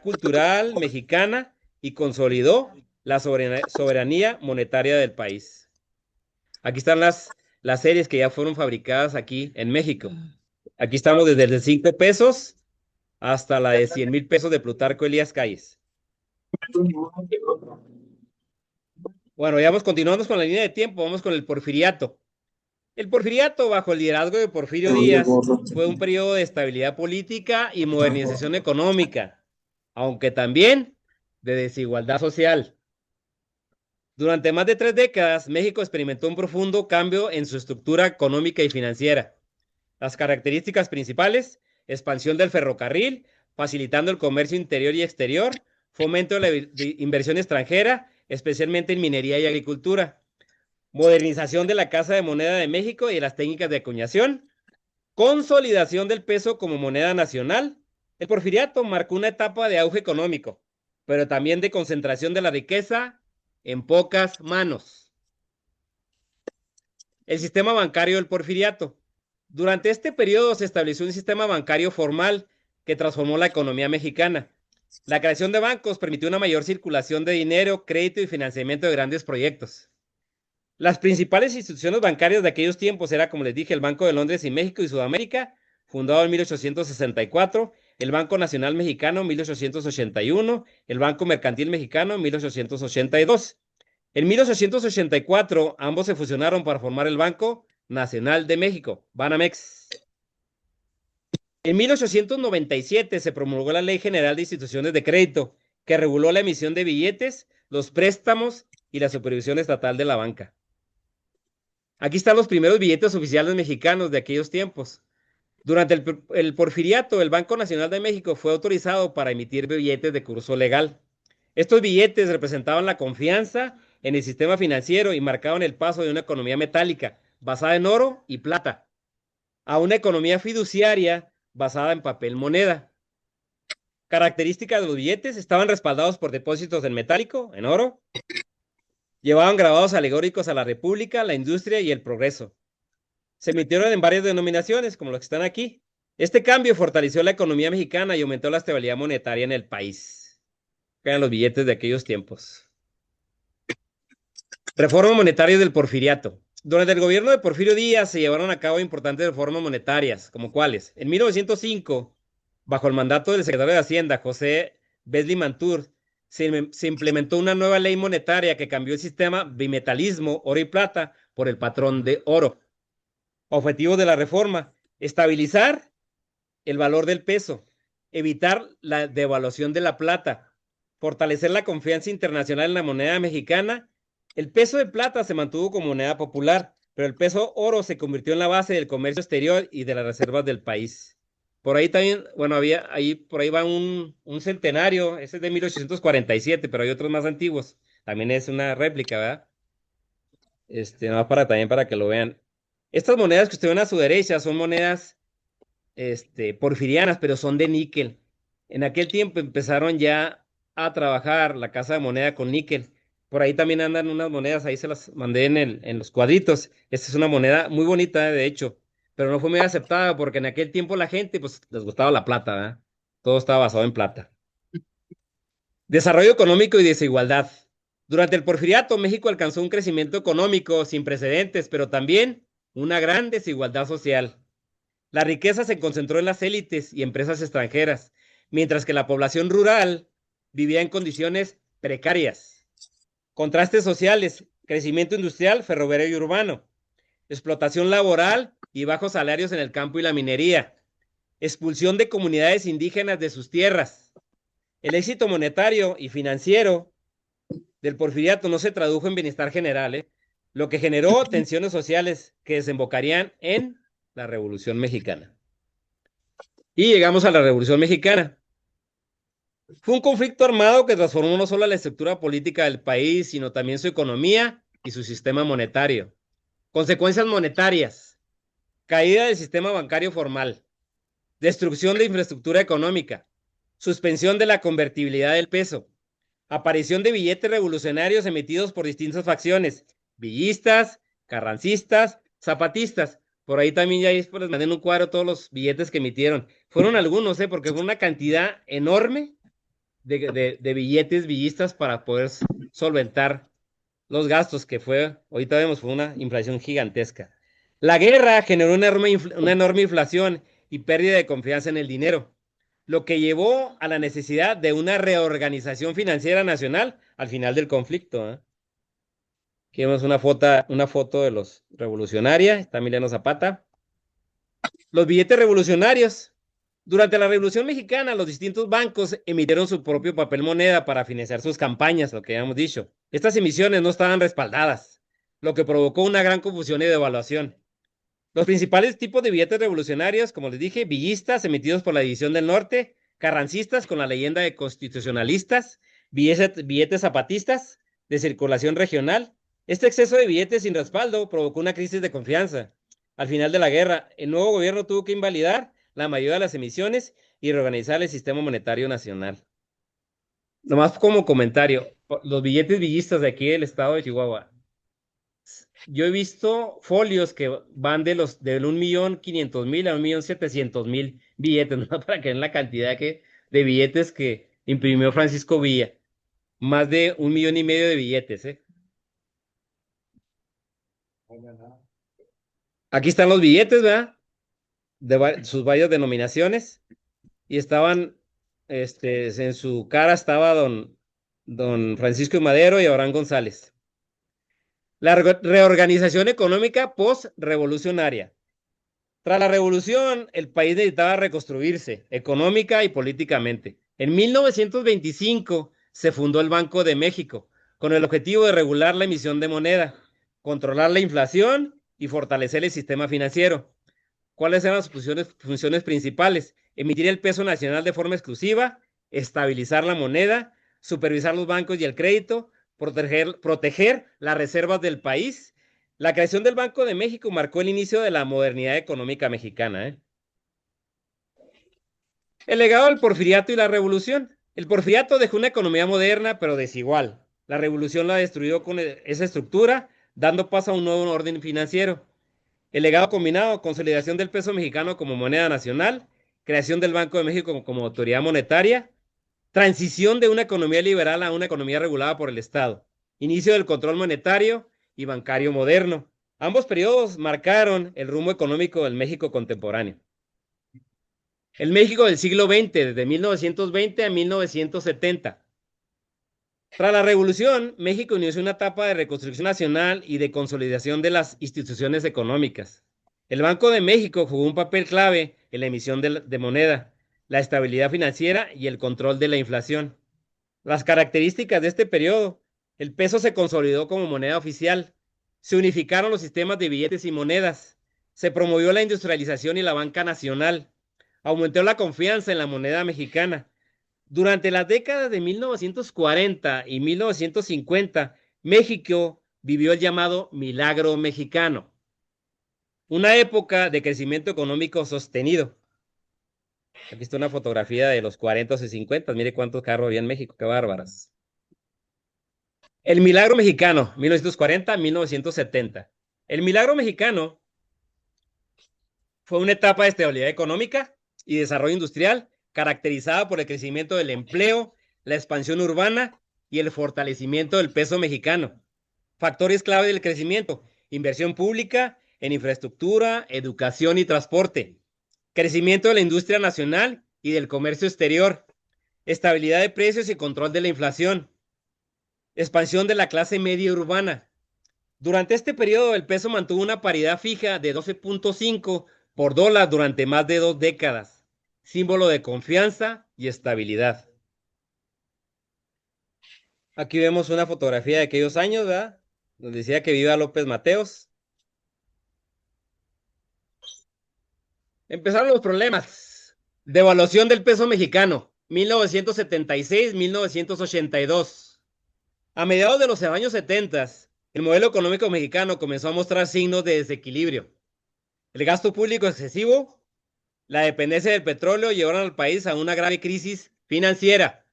cultural mexicana y consolidó la soberanía monetaria del país. Aquí están las series que ya fueron fabricadas aquí en México. Aquí estamos desde el de 5 pesos hasta la de 100,000 pesos de Plutarco Elías Calles. Bueno, ya continuamos con la línea de tiempo, vamos con el porfiriato. El porfiriato, bajo el liderazgo de Porfirio Díaz, fue un periodo de estabilidad política y modernización económica, aunque también de desigualdad social. Durante más de 3 décadas, México experimentó un profundo cambio en su estructura económica y financiera. Las características principales: expansión del ferrocarril, facilitando el comercio interior y exterior, fomento de la inversión extranjera, especialmente en minería y agricultura, modernización de la Casa de Moneda de México y de las técnicas de acuñación, consolidación del peso como moneda nacional. El porfiriato marcó una etapa de auge económico, pero también de concentración de la riqueza en pocas manos. El sistema bancario del porfiriato. Durante este periodo se estableció un sistema bancario formal que transformó la economía mexicana. La creación de bancos permitió una mayor circulación de dinero, crédito y financiamiento de grandes proyectos. Las principales instituciones bancarias de aquellos tiempos era, como les dije, el Banco de Londres y México y Sudamérica, fundado en 1864, el Banco Nacional Mexicano en 1881, el Banco Mercantil Mexicano en 1882. En 1884, ambos se fusionaron para formar el Banco Nacional de México, Banamex. En 1897 se promulgó la Ley General de Instituciones de Crédito, que reguló la emisión de billetes, los préstamos y la supervisión estatal de la banca. Aquí están los primeros billetes oficiales mexicanos de aquellos tiempos. Durante el porfiriato, el Banco Nacional de México fue autorizado para emitir billetes de curso legal. Estos billetes representaban la confianza en el sistema financiero y marcaban el paso de una economía metálica basada en oro y plata a una economía fiduciaria basada en papel moneda. Características de los billetes: estaban respaldados por depósitos en metálico, en oro, llevaban grabados alegóricos a la República, la industria y el progreso. Se emitieron en varias denominaciones, como los que están aquí. Este cambio fortaleció la economía mexicana y aumentó la estabilidad monetaria en el país. Eran los billetes de aquellos tiempos. Reforma monetaria del porfiriato. Durante el gobierno de Porfirio Díaz se llevaron a cabo importantes reformas monetarias, como cuáles. En 1905, bajo el mandato del secretario de Hacienda, José Besley Mantur, se implementó una nueva ley monetaria que cambió el sistema bimetalismo, oro y plata, por el patrón de oro. Objetivo de la reforma: estabilizar el valor del peso, evitar la devaluación de la plata, fortalecer la confianza internacional en la moneda mexicana. El peso de plata se mantuvo como moneda popular, pero el peso oro se convirtió en la base del comercio exterior y de las reservas del país. Por ahí también, bueno, por ahí va un centenario, ese es de 1847, pero hay otros más antiguos. También es una réplica, ¿verdad? También para que lo vean. Estas monedas que usted ven a su derecha son monedas porfirianas, pero son de níquel. En aquel tiempo empezaron ya a trabajar la casa de moneda con níquel. Por ahí también andan unas monedas, ahí se las mandé en los cuadritos. Esta es una moneda muy bonita, de hecho, pero no fue muy aceptada porque en aquel tiempo la gente, pues, les gustaba la plata, ¿verdad? Todo estaba basado en plata. Desarrollo económico y desigualdad. Durante el porfiriato, México alcanzó un crecimiento económico sin precedentes, pero también una gran desigualdad social. La riqueza se concentró en las élites y empresas extranjeras, mientras que la población rural vivía en condiciones precarias. Contrastes sociales: crecimiento industrial, ferroviario y urbano, explotación laboral y bajos salarios en el campo y la minería, expulsión de comunidades indígenas de sus tierras. El éxito monetario y financiero del porfiriato no se tradujo en bienestar general, lo que generó tensiones sociales que desembocarían en la Revolución Mexicana. Y llegamos a la Revolución Mexicana. Fue un conflicto armado que transformó no solo la estructura política del país, sino también su economía y su sistema monetario. Consecuencias monetarias: caída del sistema bancario formal, destrucción de infraestructura económica, suspensión de la convertibilidad del peso, aparición de billetes revolucionarios emitidos por distintas facciones: villistas, carrancistas, zapatistas. Por ahí también ya les mandé en un cuadro todos los billetes que emitieron. Fueron algunos, porque fue una cantidad enorme de billetes villistas para poder solventar los gastos, que fue, ahorita vemos, fue una inflación gigantesca. La guerra generó una enorme inflación y pérdida de confianza en el dinero, lo que llevó a la necesidad de una reorganización financiera nacional al final del conflicto. Aquí vemos una foto de los revolucionarios, está Emiliano Zapata. Los billetes revolucionarios. Durante la Revolución Mexicana, los distintos bancos emitieron su propio papel moneda para financiar sus campañas, lo que habíamos dicho. Estas emisiones no estaban respaldadas, lo que provocó una gran confusión y devaluación. Los principales tipos de billetes revolucionarios, como les dije, villistas emitidos por la División del Norte, carrancistas con la leyenda de constitucionalistas, billetes zapatistas de circulación regional. Este exceso de billetes sin respaldo provocó una crisis de confianza. Al final de la guerra, el nuevo gobierno tuvo que invalidar la mayoría de las emisiones y reorganizar el sistema monetario nacional. Nomás como comentario, los billetes villistas de aquí del estado de Chihuahua, yo he visto folios que van de 1.500.000 a 1.700.000 billetes, ¿no? Para que vean la cantidad de billetes que imprimió Francisco Villa. Más de 1.500.000 de billetes, ¿eh? Aquí están los billetes, ¿verdad? De sus varias denominaciones. Y estaban, en su cara estaba don Francisco Madero y Abraham González. La reorganización económica post-revolucionaria. Tras la revolución, el país necesitaba reconstruirse económica y políticamente. En 1925 se fundó el Banco de México con el objetivo de regular la emisión de moneda, controlar la inflación y fortalecer el sistema financiero. ¿Cuáles eran sus funciones principales? Emitir el peso nacional de forma exclusiva, estabilizar la moneda, supervisar los bancos y el crédito, proteger las reservas del país. La creación del Banco de México marcó el inicio de la modernidad económica mexicana, ¿eh? El legado del porfiriato y la revolución. El porfiriato dejó una economía moderna, pero desigual. La revolución la destruyó con esa estructura, dando paso a un nuevo orden financiero. El legado combinado, consolidación del peso mexicano como moneda nacional, creación del Banco de México como autoridad monetaria, transición de una economía liberal a una economía regulada por el Estado, inicio del control monetario y bancario moderno. Ambos periodos marcaron el rumbo económico del México contemporáneo. El México del siglo XX, desde 1920 a 1970. Tras la revolución, México inició una etapa de reconstrucción nacional y de consolidación de las instituciones económicas. El Banco de México jugó un papel clave en la emisión de moneda, la estabilidad financiera y el control de la inflación. Las características de este periodo: el peso se consolidó como moneda oficial, se unificaron los sistemas de billetes y monedas, se promovió la industrialización y la banca nacional, aumentó la confianza en la moneda mexicana. Durante las décadas de 1940 y 1950, México vivió el llamado Milagro Mexicano, una época de crecimiento económico sostenido. Aquí está una fotografía de los 40 y 50. Mire cuántos carros había en México, qué bárbaras. El Milagro Mexicano, 1940-1970. El Milagro Mexicano fue una etapa de estabilidad económica y desarrollo industrial caracterizada por el crecimiento del empleo, la expansión urbana y el fortalecimiento del peso mexicano. Factores clave del crecimiento: inversión pública en infraestructura, educación y transporte, crecimiento de la industria nacional y del comercio exterior, estabilidad de precios y control de la inflación, expansión de la clase media urbana. Durante este periodo, el peso mantuvo una paridad fija de 12.5 por dólar durante más de 2 décadas, símbolo de confianza y estabilidad. Aquí vemos una fotografía de aquellos años, ¿verdad? Nos decía que viva López Mateos. Empezaron los problemas. Devaluación del peso mexicano, 1976-1982. A mediados de los años 70, el modelo económico mexicano comenzó a mostrar signos de desequilibrio. El gasto público excesivo, la dependencia del petróleo llevaron al país a una grave crisis financiera.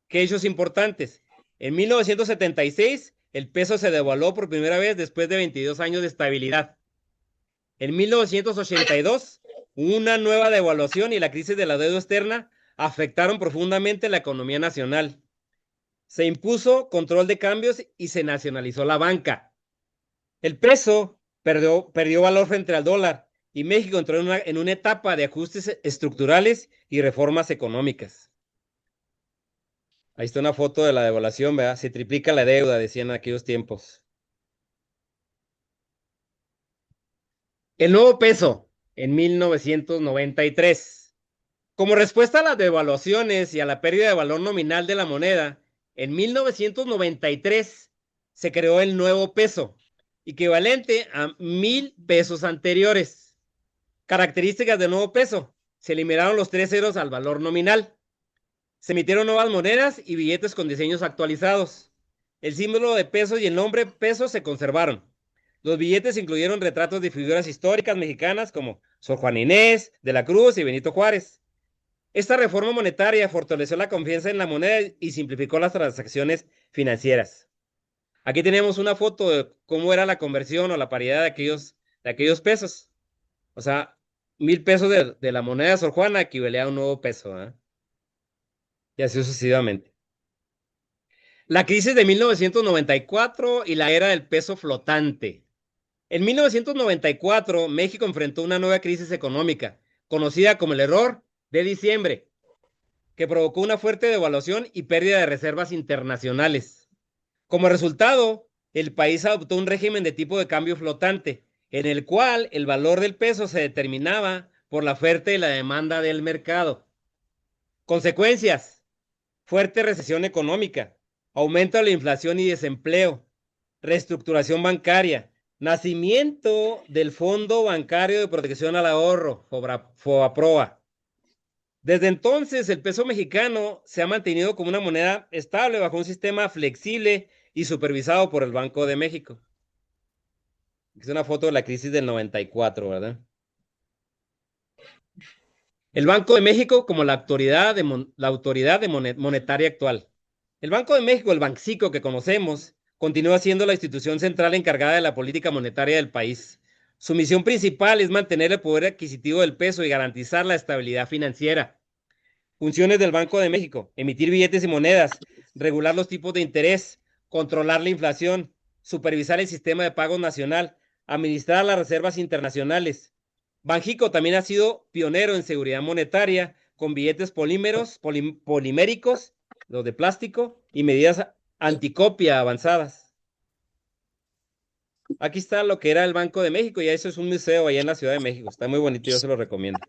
¿Qué hechos importantes? En 1976, el peso se devaluó por primera vez después de 22 años de estabilidad. En 1982, una nueva devaluación y la crisis de la deuda externa afectaron profundamente la economía nacional. Se impuso control de cambios y se nacionalizó la banca. El peso perdió valor frente al dólar y México entró en una etapa de ajustes estructurales y reformas económicas. Ahí está una foto de la devaluación, ¿verdad? Se triplica la deuda, decían en aquellos tiempos. El nuevo peso en 1993. Como respuesta a las devaluaciones y a la pérdida de valor nominal de la moneda, En 1993 se creó el nuevo peso, equivalente a 1,000 pesos anteriores. Características del nuevo peso: se eliminaron los 3 ceros al valor nominal. Se emitieron nuevas monedas y billetes con diseños actualizados. El símbolo de peso y el nombre peso se conservaron. Los billetes incluyeron retratos de figuras históricas mexicanas como Sor Juana Inés de la Cruz y Benito Juárez. Esta reforma monetaria fortaleció la confianza en la moneda y simplificó las transacciones financieras. Aquí tenemos una foto de cómo era la conversión o la paridad de aquellos pesos. O sea, 1,000 pesos de la moneda de Sor Juana equivalía a un nuevo peso, ¿eh? Y así sucesivamente. La crisis de 1994 y la era del peso flotante. En 1994, México enfrentó una nueva crisis económica, conocida como el error de diciembre, que provocó una fuerte devaluación y pérdida de reservas internacionales. Como resultado, el país adoptó un régimen de tipo de cambio flotante, en el cual el valor del peso se determinaba por la oferta y la demanda del mercado. Consecuencias: fuerte recesión económica, aumento de la inflación y desempleo, reestructuración bancaria, nacimiento del Fondo Bancario de Protección al Ahorro, FOBAPROA. Desde entonces, el peso mexicano se ha mantenido como una moneda estable bajo un sistema flexible y supervisado por el Banco de México. Es una foto de la crisis del 94, ¿verdad? El Banco de México como la autoridad monetaria actual. El Banco de México, el Banxico que conocemos, continúa siendo la institución central encargada de la política monetaria del país. Su misión principal es mantener el poder adquisitivo del peso y garantizar la estabilidad financiera. Funciones del Banco de México: emitir billetes y monedas, regular los tipos de interés, controlar la inflación, supervisar el sistema de pagos nacional, administrar las reservas internacionales. Banxico también ha sido pionero en seguridad monetaria con billetes poliméricos, los de plástico, y medidas anticopia avanzadas. Aquí está lo que era el Banco de México, y eso es un museo allá en la Ciudad de México. Está muy bonito, yo se lo recomiendo.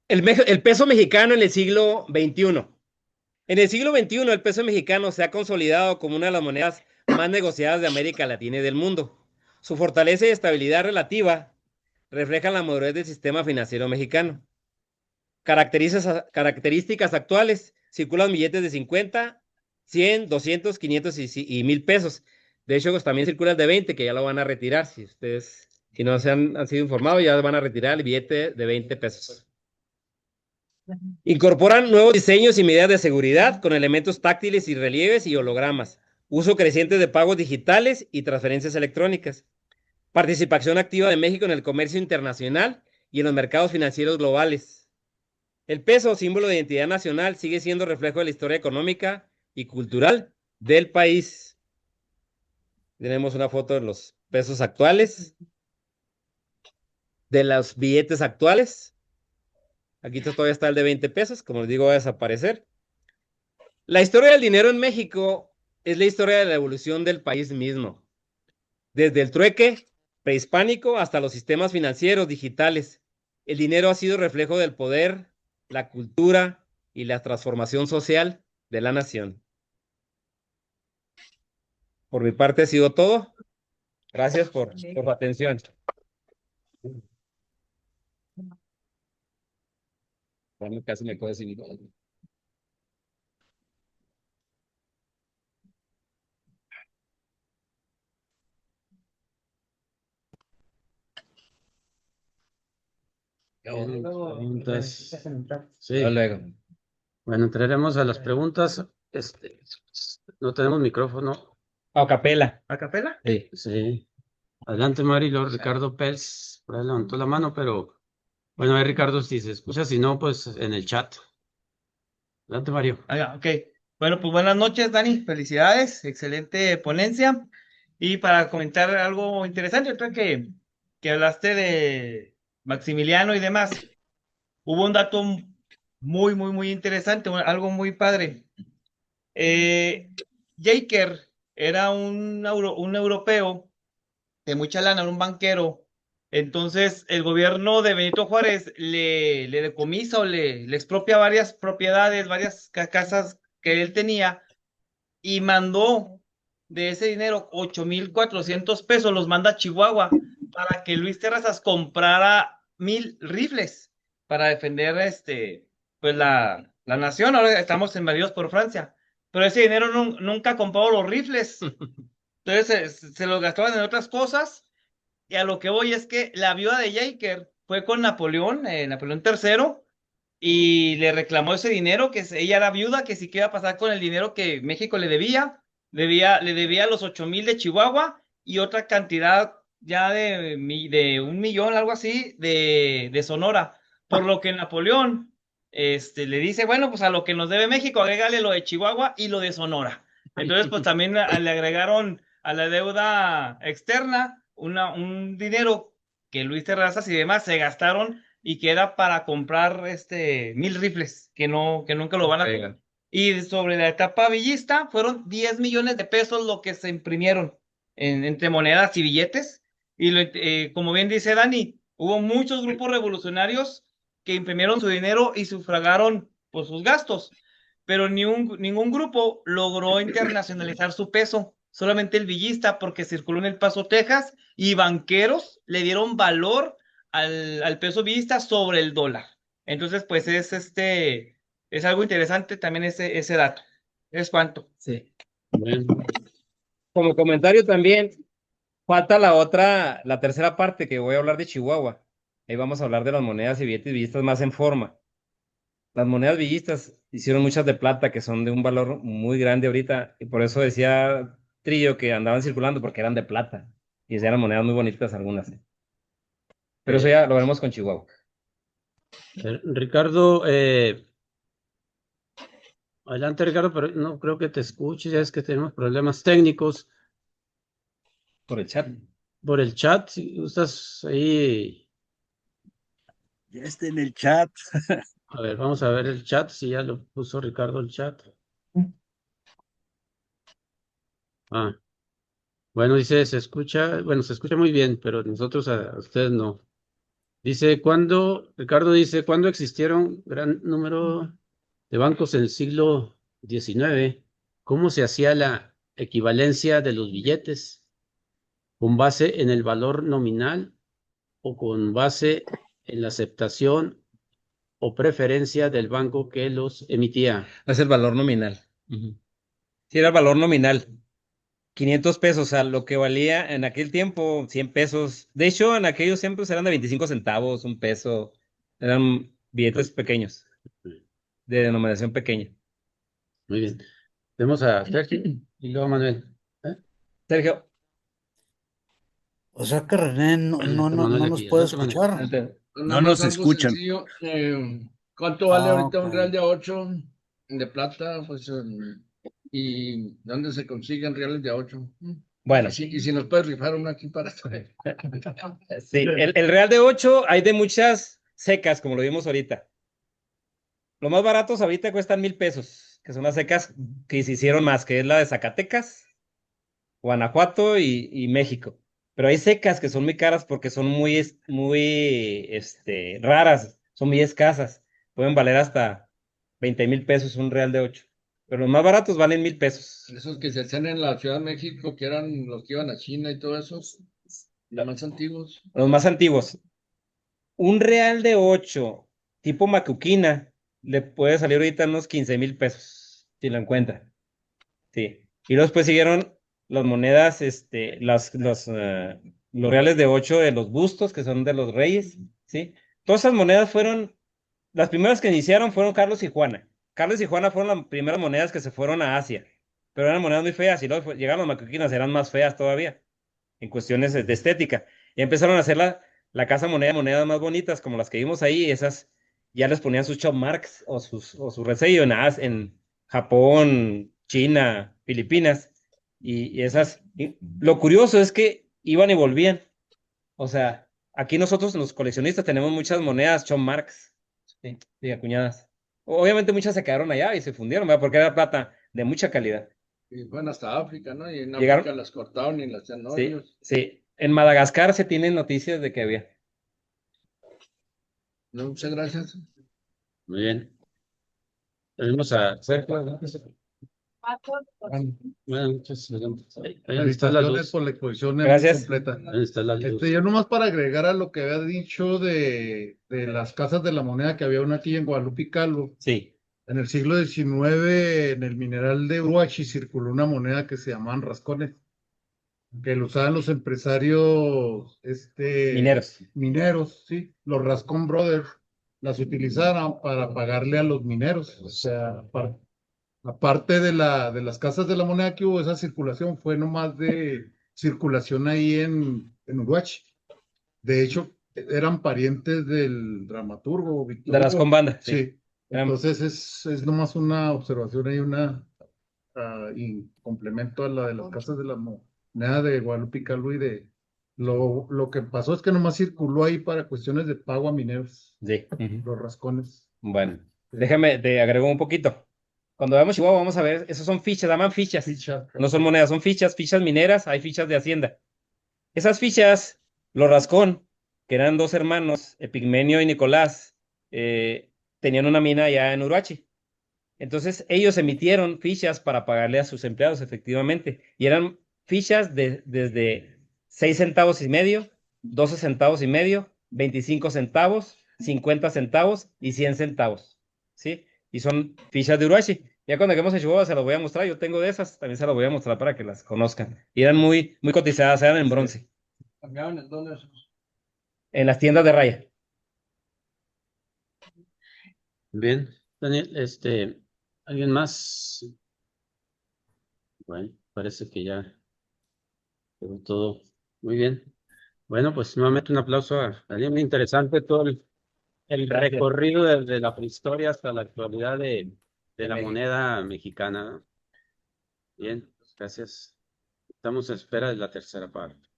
El peso mexicano en el siglo XXI. En el siglo XXI, el peso mexicano se ha consolidado como una de las monedas más negociadas de América Latina y del mundo. Su fortaleza y estabilidad relativa reflejan la madurez del sistema financiero mexicano. Características actuales: circulan billetes de 50, 100, 200, 500 y 1,000 pesos. De hecho, también circula el de 20, que ya lo van a retirar. Si no se han sido informados, ya van a retirar el billete de 20 pesos. Incorporan nuevos diseños y medidas de seguridad con elementos táctiles y relieves y hologramas. Uso creciente de pagos digitales y transferencias electrónicas. Participación activa de México en el comercio internacional y en los mercados financieros globales. El peso, símbolo de identidad nacional, sigue siendo reflejo de la historia económica y cultural del país. Tenemos una foto de los pesos actuales, de los billetes actuales. Aquí todavía está el de 20 pesos, como les digo, va a desaparecer. La historia del dinero en México es la historia de la evolución del país mismo. Desde el trueque prehispánico hasta los sistemas financieros digitales, el dinero ha sido reflejo del poder, la cultura y la transformación social de la nación. Por mi parte ha sido todo. Gracias por su atención. Bueno, casi me puedo decir. Preguntas. Sí. Hasta luego. Bueno, entraremos a las preguntas. No tenemos micrófono. A capela. ¿A capela? Sí. Sí. Adelante, Marilo. Ricardo Pels, por ahí levantó la mano, pero bueno, ahí Ricardo, si se escucha, si no, pues en el chat. Adelante, Mario. Ok. Bueno, pues buenas noches, Dani. Felicidades. Excelente ponencia. Y para comentar algo interesante, yo creo que hablaste de Maximiliano y demás. Hubo un dato muy interesante, algo muy padre. Jaker era un europeo de mucha lana, un banquero Entonces, el gobierno de Benito Juárez le decomisa o le expropia varias propiedades, varias casas que él tenía y mandó de ese dinero 8,400 pesos, los manda a Chihuahua para que Luis Terrazas comprara 1,000 rifles para defender pues la nación. Ahora estamos invadidos por Francia, pero ese dinero nunca compró los rifles. Entonces se los gastaban en otras cosas. Y a lo que voy es que la viuda de Jaeger fue con Napoleón, Napoleón III, y le reclamó ese dinero, ella era viuda, que sí que iba a pasar con el dinero que México le debía. Le debía los 8,000 de Chihuahua y otra cantidad ya de 1 millón, algo así, de Sonora. Por lo que Napoleón le dice, bueno, pues a lo que nos debe México, agrégale lo de Chihuahua y lo de Sonora. Entonces, pues también le agregaron a la deuda externa un dinero que Luis Terrazas y demás se gastaron y que era para comprar 1,000 rifles, que nunca lo van a Oigan. y sobre la etapa villista, fueron 10 millones de pesos lo que se imprimieron entre monedas y billetes. Y como bien dice Dani, hubo muchos grupos revolucionarios que imprimieron su dinero y sufragaron por sus gastos, pero ningún grupo logró internacionalizar su peso, solamente el villista, porque circuló en El Paso, Texas, y banqueros le dieron valor al peso villista sobre el dólar. Entonces, pues es algo interesante también ese dato. ¿Es cuánto? Sí. Bueno, Como comentario también, falta la tercera parte que voy a hablar de Chihuahua. Ahí vamos a hablar de las monedas y billetes villistas más en forma. Las monedas villistas hicieron muchas de plata que son de un valor muy grande ahorita y por eso decía Trillo que andaban circulando porque eran de plata y eran monedas muy bonitas algunas. Pero eso ya lo veremos con Chihuahua. Ricardo, adelante Ricardo, pero no creo que te escuches, ya es que tenemos problemas técnicos Por el chat. por el chat. Si estás ahí, Ya está en el chat. a ver, vamos a ver el chat, si ya lo puso Ricardo el chat. Ah, bueno, dice, se escucha muy bien, pero nosotros a ustedes no. Dice, Ricardo dice, ¿cuándo existieron gran número de bancos en el siglo XIX? ¿Cómo se hacía la equivalencia de los billetes? ¿Con base en el valor nominal o con base en la aceptación o preferencia del banco que los emitía? Es el valor nominal. Sí, era el valor nominal. 500 pesos, o sea, lo que valía en aquel tiempo, 100 pesos. De hecho, en aquellos tiempos eran de 25 centavos, un peso. Eran billetes pequeños, de denominación pequeña. Muy bien. Vemos a Sergio y luego a Manuel. Sergio, O sea que René Está Manuel no nos aquí. puede Adelante, Manuel. escuchar. adelante. No Nada nos más algo escuchan. sencillo. ¿Cuánto vale ahorita un Ok. real de 8 de plata? Pues, ¿y dónde se consiguen reales de 8? Bueno, Y si nos puedes rifar uno aquí para sí, el real de 8 hay de muchas secas, como lo vimos ahorita. Los más baratos ahorita cuestan 1,000 pesos, que son las secas que se hicieron más, que es la de Zacatecas, Guanajuato y México. Pero hay secas que son muy caras porque son muy raras, son muy escasas. Pueden valer hasta 20,000 pesos un real de 8. Pero los más baratos valen 1,000 pesos. esos que se hacían en la Ciudad de México, que eran los que iban a China y todo eso, los más antiguos. Los más antiguos. Un real de 8 tipo macuquina, le puede salir ahorita unos 15,000 pesos, si lo encuentra. Sí. Y luego después siguieron las monedas, los reales de 8 de los bustos, que son de los reyes, ¿sí? Todas esas monedas las primeras que iniciaron fueron Carlos y Juana. Carlos y Juana fueron las primeras monedas que se fueron a Asia, pero eran monedas muy feas, y luego llegaron las macuquinas, eran más feas todavía, en cuestiones de estética. Y empezaron a hacer la casa monedas más bonitas, como las que vimos ahí, esas ya les ponían sus chop marks o su resello en Japón, China, Filipinas, y esas. Lo curioso es que iban y volvían. O sea, aquí nosotros, los coleccionistas, tenemos muchas monedas chop marks, sí, acuñadas. Obviamente muchas se quedaron allá y se fundieron, ¿verdad? Porque era plata de mucha calidad. Y fueron hasta África, ¿no? Y en Llegaron- África las cortaron y las hacían Sí, hoyos. sí. En Madagascar se tienen noticias de que había. No, muchas gracias. Muy bien. Tenemos a Sergio. Buenas noches. Ahí está la Felicitaciones luz. por la exposición muy Gracias. completa. Ahí está la luz. Yo nomás para agregar a lo que había dicho de las casas de la moneda, que había una aquí en Guadalupe y Calvo. Sí. En el siglo XIX, en el mineral de Uruachi, circuló una moneda que se llamaban rascones, que lo usaban los empresarios mineros, sí, los Rascón Brothers, las utilizaron para pagarle a los mineros. O sea, aparte de las casas de la moneda que hubo, esa circulación fue nomás de circulación ahí en Uruachi. De hecho, eran parientes del dramaturgo Víctor De las Hugo. con banda. Sí. Entonces es nomás una observación ahí, y complemento a la de las casas de la moneda de Guadalupe y Calvo, y de lo que pasó es que nomás circuló ahí para cuestiones de pago a mineros, Sí. los rascones. Bueno, déjame, te agrego un poquito. Cuando veamos Chihuahua, vamos a ver, esos son fichas, llaman fichas. No son monedas, son fichas mineras, hay fichas de hacienda. Esas fichas, los Rascón, que eran dos hermanos, Epigmenio y Nicolás, tenían una mina allá en Uruachi. Entonces, ellos emitieron fichas para pagarle a sus empleados, efectivamente. Y eran fichas desde 6 centavos y medio, 12 centavos y medio, 25 centavos, 50 centavos y 100 centavos. ¿Sí? Y son fichas de Uruachi. Ya cuando lleguemos a Chihuahua se las voy a mostrar. Yo tengo de esas, también se las voy a mostrar para que las conozcan. Y eran muy, muy cotizadas, eran en bronce. ¿Cambiaron en dónde esos? En las tiendas de raya. Bien, Daniel, ¿alguien más? Bueno, parece que ya quedó todo muy bien. Bueno, pues nuevamente un aplauso a Daniel. Muy interesante todo el recorrido desde la prehistoria hasta la actualidad de la México. moneda mexicana, ¿no? Bien, gracias. Estamos a espera de la tercera parte.